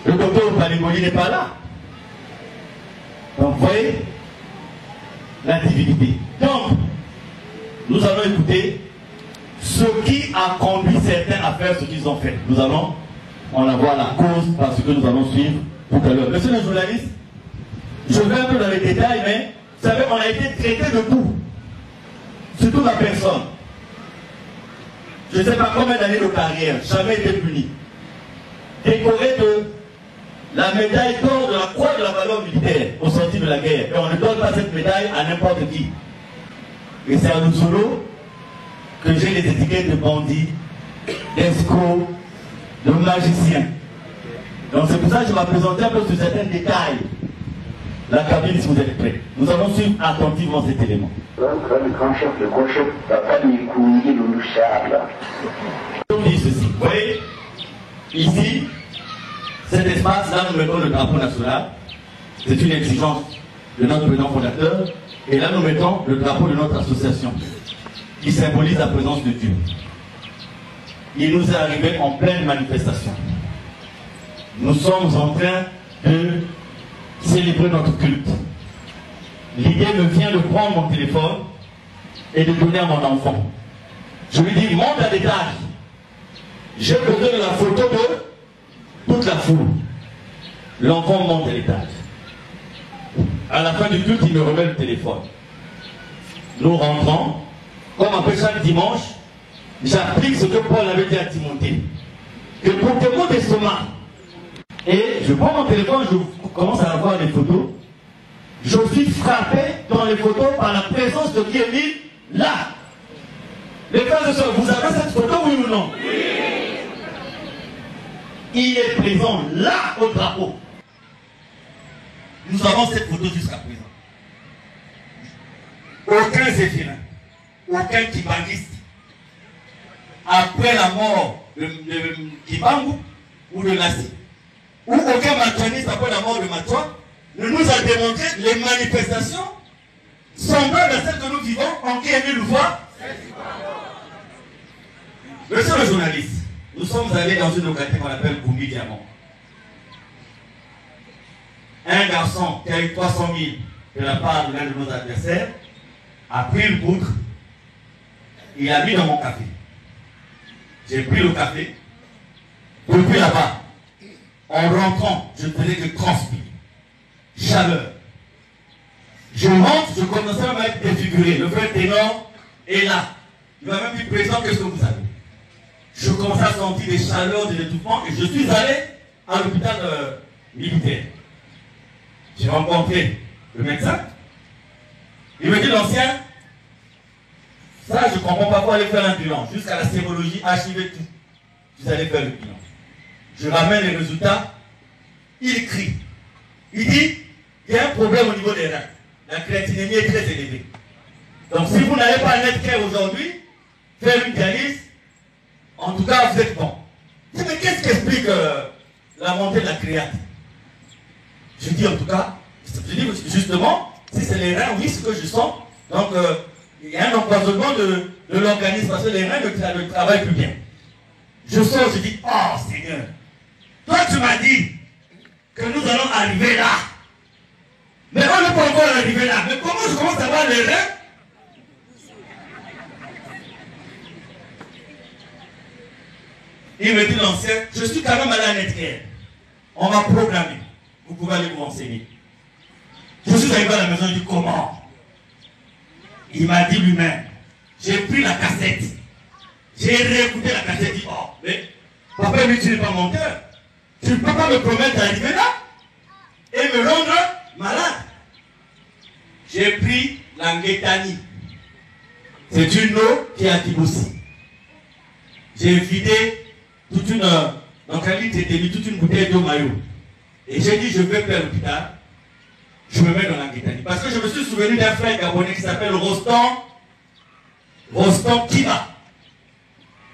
D: Le docteur Palimoli n'est pas là. Donc, vous voyez la divinité. Donc, nous allons écouter ce qui a conduit certains à faire ce qu'ils ont fait. Nous allons en avoir la cause parce que nous allons suivre tout à l'heure. Monsieur le journaliste, je vais un peu dans les détails, mais vous savez, on a été traité de tout. Surtout la personne. Je ne sais pas combien d'années de carrière, jamais été puni. Décoré de la médaille d'or de la croix de la valeur militaire au sorti de la guerre. Et on ne donne pas cette médaille à n'importe qui. Et c'est à Lusolo que j'ai les étiquettes de bandits, d'escrocs, de magiciens. Donc c'est pour ça que je vais présenter un peu sur certains détails. La cabine, si vous êtes prêts. Nous allons suivre attentivement cet élément.
E: Le grand chef, Papa Mikundi Louloucharla.
D: Je dis ceci. Vous voyez, ici, cet espace, là, nous mettons le drapeau national. C'est une exigence de notre président fondateur. Et là, nous mettons le drapeau de notre association, qui symbolise la présence de Dieu. Il nous est arrivé en pleine manifestation. Nous sommes en train de célébrer notre culte. L'idée me vient de prendre mon téléphone et de donner à mon enfant. Je lui dis, monte à l'étage. J'ai besoin de la photo de toute la foule. L'enfant monte à l'étage. À la fin du culte, il me remet le téléphone. Nous rentrons. Comme après chaque dimanche, j'applique ce que Paul avait dit à Timothée. Que pour tes maux d'estomac. Et je prends mon téléphone, je commence à avoir des photos. Je suis frappé dans les photos par la présence de Guy Émile là. Les frères et sœurs, vous avez cette photo, oui ou non? Oui. Il est présent là au drapeau. Nous avons cette photo jusqu'à présent. Aucun zéphirin, aucun kibangiste, après la mort de Kibangu ou de Lassi, ou aucun matouaniste après la mort de Matoua, ne nous a démontré les manifestations semblables à celles que nous vivons en Guy Émile Louvois. Monsieur le journaliste, nous sommes allés dans une localité qu'on appelle Koumbi Diamant. Un garçon qui a eu 300 000 de la part de l'un de nos adversaires a pris une poutre, il l'a mis dans mon café. J'ai pris le café. Depuis là-bas, en rentrant, je ne faisais que transpirer. Chaleur. Je rentre, je commençais à être défiguré. Le frère ténor est là. Il m'a même dit, président, qu'est-ce que vous avez? Je commençais à sentir des chaleurs, des étouffements, et je suis allé à l'hôpital militaire. J'ai rencontré le médecin. Il me dit, l'ancien, ça je ne comprends pas, quoi aller faire un bilan. Jusqu'à la sérologie, archiver tout. Vous allez faire le bilan. Je ramène les résultats. Il crie. Il dit, il y a un problème au niveau des reins. La créatinémie est très élevée. Donc si vous n'avez pas un net aujourd'hui, faire une dialyse, en tout cas vous êtes bon. Je dis, mais qu'est-ce qui explique la montée de la créate? Je dis en tout cas, je dis justement, si c'est les reins, oui, ce que je sens. Donc il y a un empoisonnement de l'organisme parce que les reins ne travaillent plus bien. Je sors, je dis, oh Seigneur, toi tu m'as dit que nous allons arriver là. Mais on n'est pas encore arrivé là. Mais comment je commence à voir les reins? Il me dit l'ancien, je suis quand même allé à Netcare. On m'a programmé. Vous pouvez aller vous renseigner. Je suis arrivé à la maison, il dit comment? Il m'a dit lui-même, j'ai pris la cassette. J'ai réécouté la cassette, il dit, oh, mais papa, mais tu n'es pas menteur. Tu ne peux pas me promettre d'arriver là et me rendre malade. J'ai pris l'anguétanie. C'est une eau qui est à Kiboussi. J'ai vidé toute une, donc un litre et demi, toute une bouteille d'eau maillot. Et j'ai dit, je vais faire l'hôpital. Je me mets dans l'anguétanie. Parce que je me suis souvenu d'un frère gabonais qui s'appelle Rostan Kiba,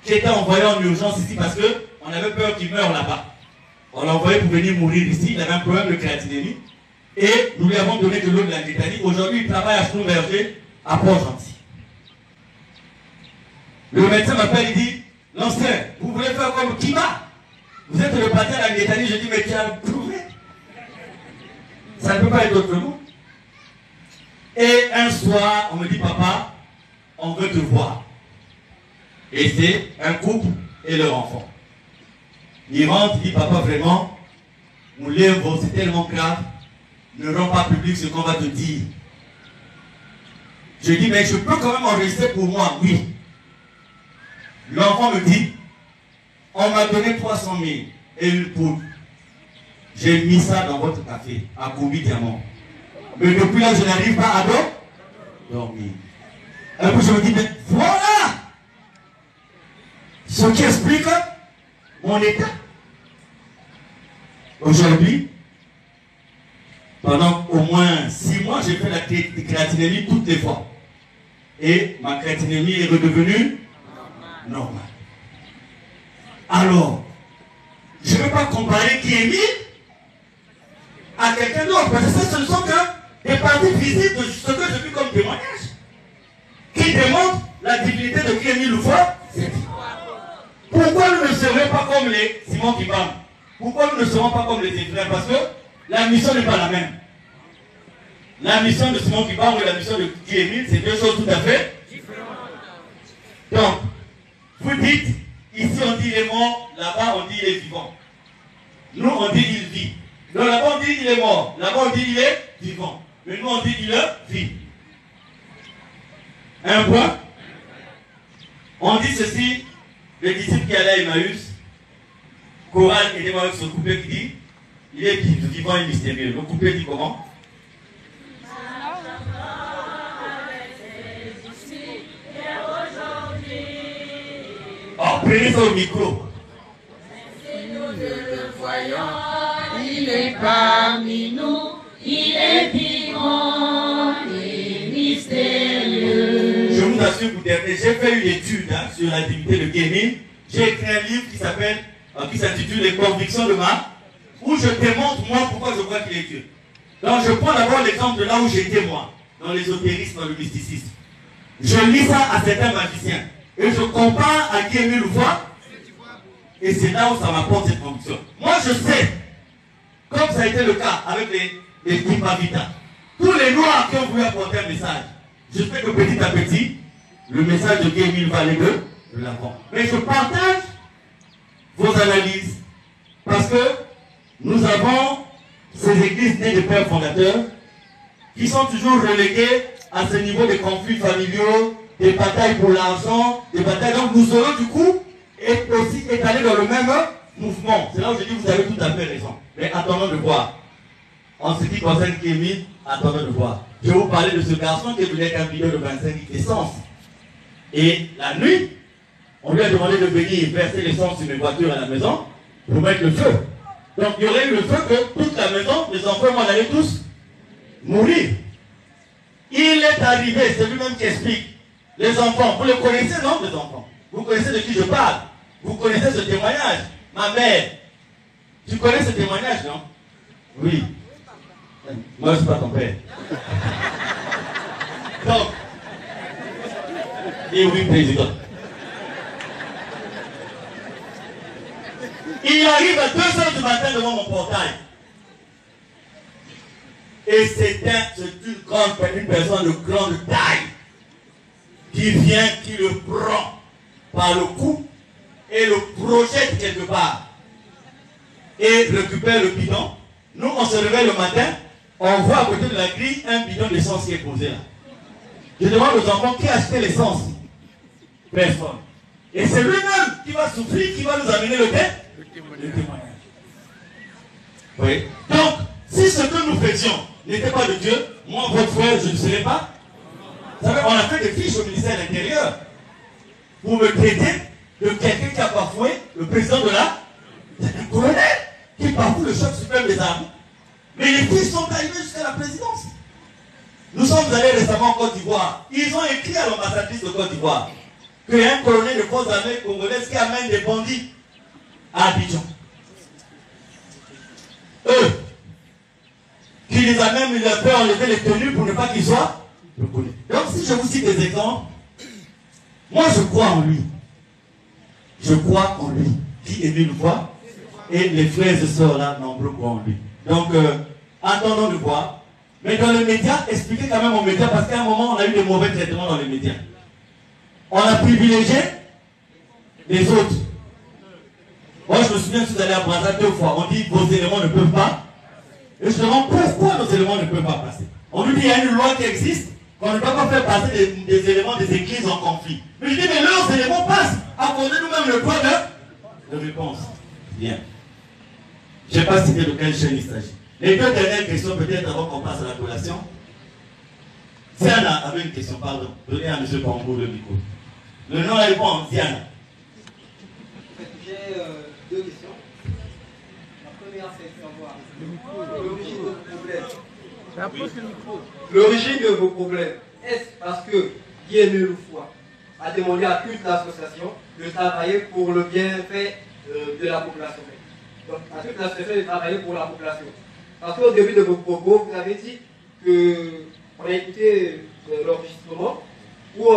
D: qui était envoyé en urgence ici parce qu'on avait peur qu'il meure là-bas. On l'a envoyé pour venir mourir ici. Il avait un problème de créatinémie. Et nous lui avons donné de l'eau de l'anguétanie. Aujourd'hui, il travaille à Schlumberger, à Port-Gentil. Le médecin m'appelle, il dit, l'ancien, vous voulez faire comme Kiba? Vous êtes le patient de l'anguétanie. Je dis, mais tu as prouvé. Ça ne peut pas être autrement. Et un soir, on me dit, papa, on veut te voir. Et c'est un couple et leur enfant. Il rentre, il dit, papa, vraiment, mon livre, c'est tellement grave, ne rends pas public ce qu'on va te dire. Je dis, mais je peux quand même enregistrer pour moi, oui. L'enfant me dit, on m'a donné 300 000 et une poudre. J'ai mis ça dans votre café, à Koumbi Diamant. Mais depuis là, je n'arrive pas à dormir. Et puis je me dis, mais voilà ce qui explique mon état. Aujourd'hui, pendant au moins 6 mois, j'ai fait la créatinémie toutes les fois. Et ma créatinémie est redevenue normale. Alors, je ne vais pas comparer Guy Émile à quelqu'un d'autre, parce que ce ne sont que des parties physiques de ce que j'ai vu comme témoignage, qui démontrent la divinité de Guy Émile Louvois. Pourquoi nous ne serons pas comme les Simon Kibam? Pourquoi nous ne serons pas comme les frères? Parce que la mission n'est pas la même. La mission de Simon Kibam et la mission de Guy Émile, c'est deux choses tout à fait différentes. Donc, vous dites, ici on dit il est mort, là-bas on dit il est vivant. Nous on dit il vit. Donc là-bas on dit il est mort, là-bas on dit il est vivant. Mais nous on dit il vit. Un point. On dit ceci, le disciple qui allait à Emmaüs, Coral et des avec son couplet qui dit, Il est vivant et mystérieux. Le couplet dit comment? Oh, prenez ça au micro.
G: Si nous ne le voyons, il est parmi nous, il est vivant et mystérieux.
D: Je vous assure, vous dernier, j'ai fait une étude sur l'activité de Guémil. J'ai écrit un livre qui s'intitule Les convictions de ma, où je démontre moi pourquoi je crois qu'il est Dieu. Donc je prends d'abord l'exemple de là où j'étais moi, dans l'ésotérisme, dans le mysticisme. Je lis ça à certains magiciens et je compare à Guémil Louvois et c'est là où ça m'apporte cette conviction. Moi je sais, comme ça a été le cas avec les Tipavita, tous les noirs qui ont voulu apporter un message, je sais que petit à petit, le message de Guémil va aller de l'avant. Mais je partage vos analyses parce que nous avons ces églises nées de pères fondateurs qui sont toujours reléguées à ce niveau des conflits familiaux, des batailles pour l'argent, des batailles. Donc nous serons du coup aussi étalés dans le même mouvement. C'est là où je dis vous avez tout à fait raison. Mais attendons de voir. En ce qui concerne Guémil, attendons de voir. Je vais vous parler de ce garçon qui voulait un bidon de 25 litres d'essence. Et la nuit, on lui a demandé de venir verser l'essence sur mes voitures à la maison pour mettre le feu. Donc il y aurait eu le feu que toute la maison, les enfants, on allait tous mourir. Il est arrivé, c'est lui-même qui explique. Les enfants, vous les connaissez, non, les enfants? Vous connaissez de qui je parle? Vous connaissez ce témoignage? Ma mère, tu connais ce témoignage, non? Oui. Moi, je ne suis pas ton père. Donc, et oui, président. Il arrive à 2 h du matin devant mon portail. Et c'est une personne de grande taille qui vient, qui le prend par le cou et le projette quelque part et récupère le bidon. Nous, on se réveille le matin, on voit à côté de la grille un bidon d'essence qui est posé là. Je demande aux enfants qui a acheté l'essence. Personne. Et c'est lui-même qui va souffrir, qui va nous amener le témoignage. Oui. Donc, si ce que nous faisions n'était pas de Dieu, moi, votre frère, je ne serais pas. Vous savez, on a fait des fiches au ministère de l'Intérieur pour me traiter de quelqu'un qui a bafoué le président de la... C'est un colonel qui bafoue le chef suprême des armées. Mais les fiches sont arrivées jusqu'à la présidence. Nous sommes allés récemment en Côte d'Ivoire. Ils ont écrit à l'ambassadrice de Côte d'Ivoire qu'il y a un colonel de forces armées congolaises qui amène des bandits à Abidjan. Eux, qui les a même, il a fait enlever les tenues pour ne pas qu'ils soient reconnus. Donc si je vous cite des exemples, moi je crois en lui. Je crois en lui. Qui Émile Louvois et les frères et sœurs là, nombreux croient en lui. Donc, attendons de voir. Mais dans les médias, expliquez quand même aux médias, parce qu'à un moment, on a eu des mauvais traitements dans les médias. On a privilégié les autres. Moi, je me souviens que je suis allé à Brazza 2 fois. On dit vos éléments ne peuvent pas. Et je demande pourquoi nos éléments ne peuvent pas passer. On nous dit qu'il y a une loi qui existe, qu'on ne peut pas faire passer des éléments des églises en conflit. Mais je dis, mais leurs éléments passent. Accordez nous-mêmes le droit de réponse. Bien. Je ne sais pas citer de quelle chaîne il s'agit. Les 2 dernières questions, peut-être avant qu'on passe à la collation. Diana avait une question, pardon. Donnez à M. Pambou le micro. Le nom est bon, Diana.
H: J'ai 2 questions. La première, c'est de savoir l'origine de vos problèmes. L'origine de vos problèmes, est-ce parce que Guémil Louvois a demandé à toute l'association de travailler pour le bienfait de la population? Donc, à toute l'association de travailler pour la population. Parce qu'au début de vos propos, vous avez dit que, on a écouté l'enregistrement où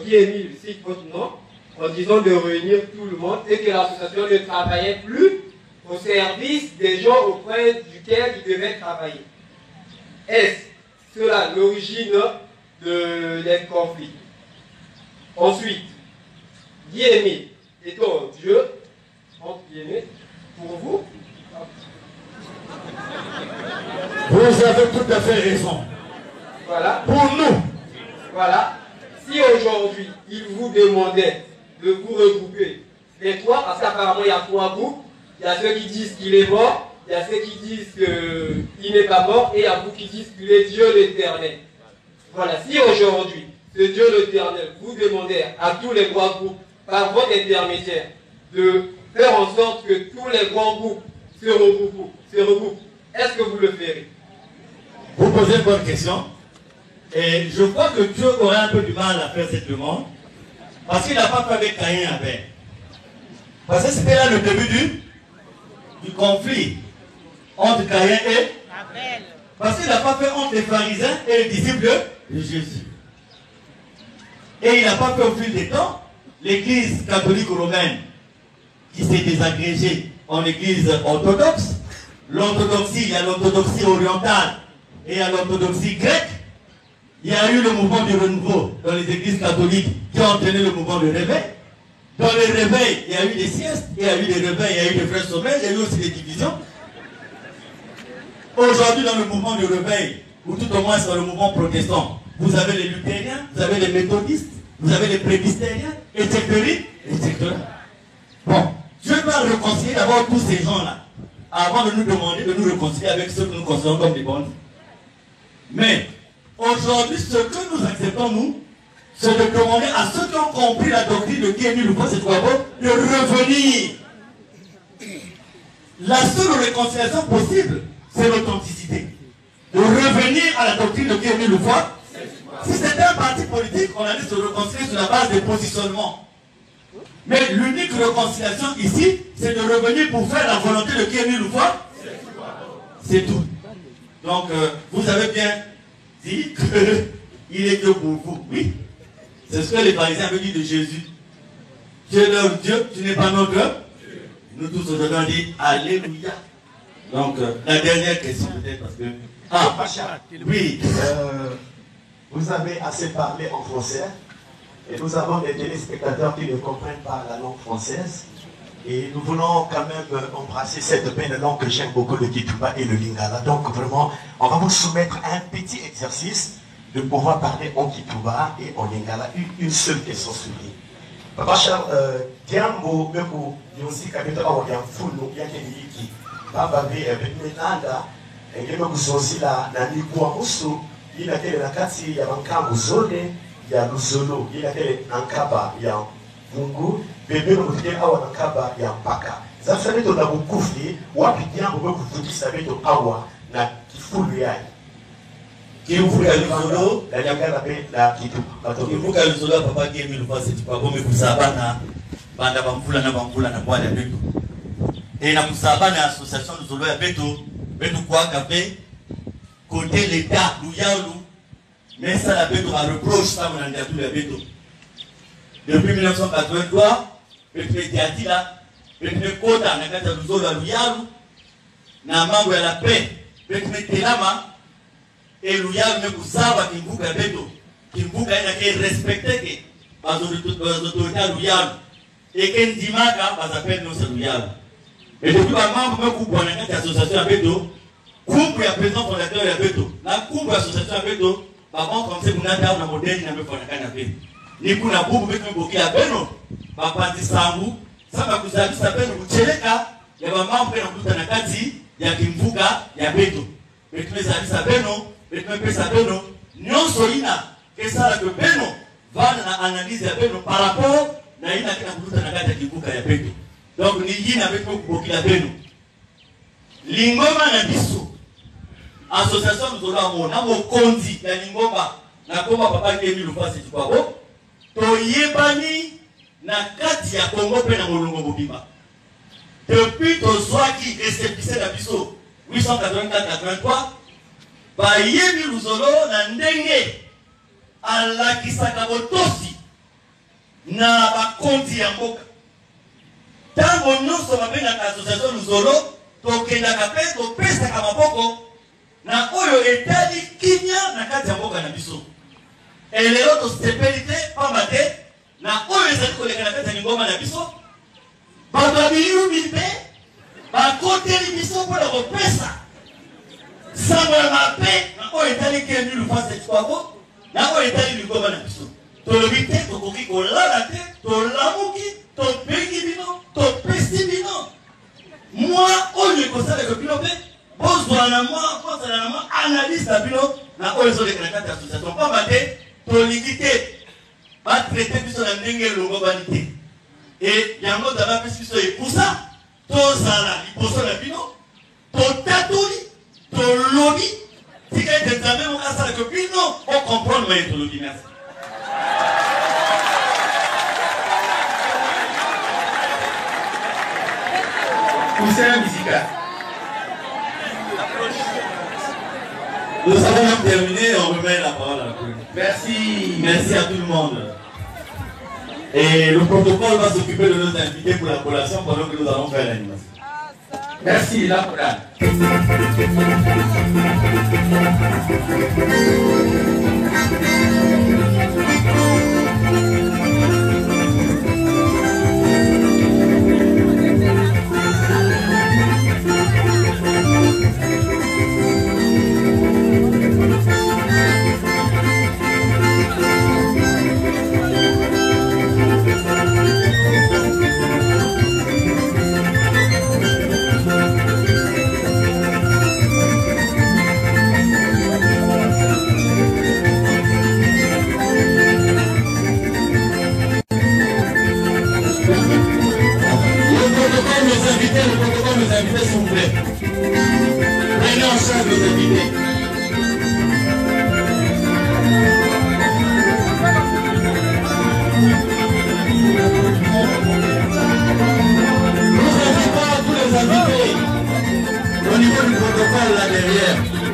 H: Guémil cite votre nom en disant de réunir tout le monde et que l'association ne travaillait plus au service des gens auprès duquel il devait travailler. Est-ce cela l'origine des conflits? Ensuite, Guémil étant Dieu, entre guillemets, pour vous?
D: Vous avez tout à fait raison.
H: Voilà.
D: Pour nous.
H: Voilà. Si aujourd'hui, il vous demandait de vous regrouper les 3, parce qu'apparemment il y a 3 groupes, il y a ceux qui disent qu'il est mort, il y a ceux qui disent qu'il n'est pas mort et il y a vous qui disent qu'il est Dieu l'Éternel. Voilà, si aujourd'hui, ce Dieu l'Éternel vous demandez à tous les grands groupes, par votre intermédiaire, de faire en sorte que tous les grands groupes se regroupent, est-ce que vous le ferez?
D: Vous posez une bonne question. Et je crois que Dieu aurait un peu du mal à faire cette demande. Parce qu'il n'a pas fait avec Caïn et Abel. Parce que c'était là le début du conflit entre Caïn et Abel. Parce qu'il n'a pas fait entre les pharisiens et les disciples de Jésus. Et il n'a pas fait au fil des temps l'église catholique romaine qui s'est désagrégée en église orthodoxe. L'orthodoxie, il y a l'orthodoxie orientale et il y a l'orthodoxie grecque. Il y a eu le mouvement du renouveau dans les églises catholiques qui a entraîné le mouvement de réveil. Dans les réveils, il y a eu des siestes, il y a eu des réveils, il y a eu des frères sommeils, il y a eu aussi des divisions. Aujourd'hui, dans le mouvement du réveil, ou tout au moins dans le mouvement protestant, vous avez les luthériens, vous avez les méthodistes, vous avez les presbytériens, etc. Bon, Dieu va réconcilier d'abord tous ces gens-là, avant de nous demander de nous réconcilier avec ceux que nous considérons comme des bandits. Mais, aujourd'hui, ce que nous acceptons, nous, c'est de demander à ceux qui ont compris la doctrine de qui est nul ou pas, c'est quoi, de revenir. La seule réconciliation possible, c'est l'authenticité. De revenir à la doctrine de qui est nul ou pas. Si c'était un parti politique, on allait se réconcilier sur la base des positionnements. Mais l'unique réconciliation ici, c'est de revenir pour faire la volonté de qui est nul ou pas. C'est tout. Donc, vous avez bien dit qu'il est Dieu pour vous. Oui. C'est ce que les pharisiens avaient dit de Jésus. Tu es leur Dieu, tu n'es pas notre Dieu. Nous tous aujourd'hui on dit Alléluia. Donc, la dernière question peut-être parce que... Ah,
I: Pacha,
D: oui.
I: Vous avez assez parlé en français et nous avons des téléspectateurs qui ne comprennent pas la langue française. Et nous voulons quand même embrasser cette belle langue que j'aime beaucoup, le Kituba et le Lingala. Donc vraiment, on va vous soumettre un petit exercice de pouvoir parler en Kituba et en Lingala. Une seule question sur lui. Papa Charles, Diambo, Beko, Yonsi Kabeta, Awayan Fulu, Yakeniki, Baba V, Benanda, et Yemeko Zonzi, la Nikwa Musu, il a quel nakati, ya Bankambu Zone, ya Luzolo, il a quel Nankaba, ya Bungu, bébé le motivé awa Nankaba, ya Mpaka. Zafale to na bukufi, wapi Diambo Beko Fukisa Beto Awa, na Kifulu Yai.
D: Kivuka Luzolo,
I: la Yagana Be, la Kitu.
D: Kivuka Luzolo, papa qui est mis le passé, tu peux me Kusabana, Banda Bambula na Bois de Beto. Et la Kusabana, l'association Luzolo ya Beto, Beto quoi Café, côté l'État, Louyaoulou, mais ça la Beto a reproche, ça mon ami à tous les Beto. Depuis 1983, Beto est là, Beto est Kota, Nakata Luzolo à Louyaoulou, na mambo ya la paix, Beto est Telama, et Louyaoulou me Kusaba, Kimbuka Beto, Kimbuka est respecté, par les autorités à Louyaoulou, et Ken Dimaka, par appel nous à Louyaoulou. Et depuis un membre me coupe en association à Beto, coupe ya président fondateur ya Beto, la coupe association à Beto, par contre, comme c'est mon attaque, on a modèle, il n'a pas de Beto. Ni pour la coupe, mais comme à Beno, par parti Sambu, ça va vous avez s'appelle Moucheleka, il y a un membre qui a un Nakati, il y a Kimbuka, il y a Beto. Mais tu les avis à Beno, mais tu me pèses à Beno, non solina, que ça que Beno va analyser à Beno par rapport à une Nakati Kimbuka ya Beto. Donc, ni yi na Beto Kuboki à Beno. Lingoma na biso. Association nous avons na mokonzi ya Lingoma na komba papa Kemi Lufasi Tupabo. Toyebani na kati ya Congo pe na molongo mobimba. Depuis tozwaki récépissé na biso 884-83 ba yebi luzolo na ndenge alakisaka botosi na bakonzi ya mboka. Tango nyonso babengaka association luzolo tokendaka mpe topesaka maboko na oyo etali kimia na kati ya mboka na biso. Elelo tosepeli te pamba te na oyo ezali koleka na kati ya Lingoma na biso bato ya bilumbi mpe bakoteli biso mpona kopesa sango ya mabe na oyo etali Kemi Lufasi Tupabo na oyo etali Lingoma na biso. Tolobi te tokoki kolala te, tolamuki, tobengi bino, topesi bino. Moi, oyo ekosalaka bino analyse la bino na oyo de kata association pas maté tolikité va traiter biso na ndenge longo banité et yango daba biso et pour ça to sala liposo na bino to tatuli to lobby tika d'examen mon asala que bino on comprendre mais to lobby merci.
B: Conseil musical.
D: Nous avons terminé, on remet la parole à la commune.
B: Merci.
D: Merci à tout le monde. Et le protocole va s'occuper de nos invités pour la collation pendant que nous allons faire l'animation.
B: Merci, la parole.
D: Mes invités s'il vous plaît. Prenez en charge nos invités. Nous invitons tous les invités au niveau du protocole là derrière.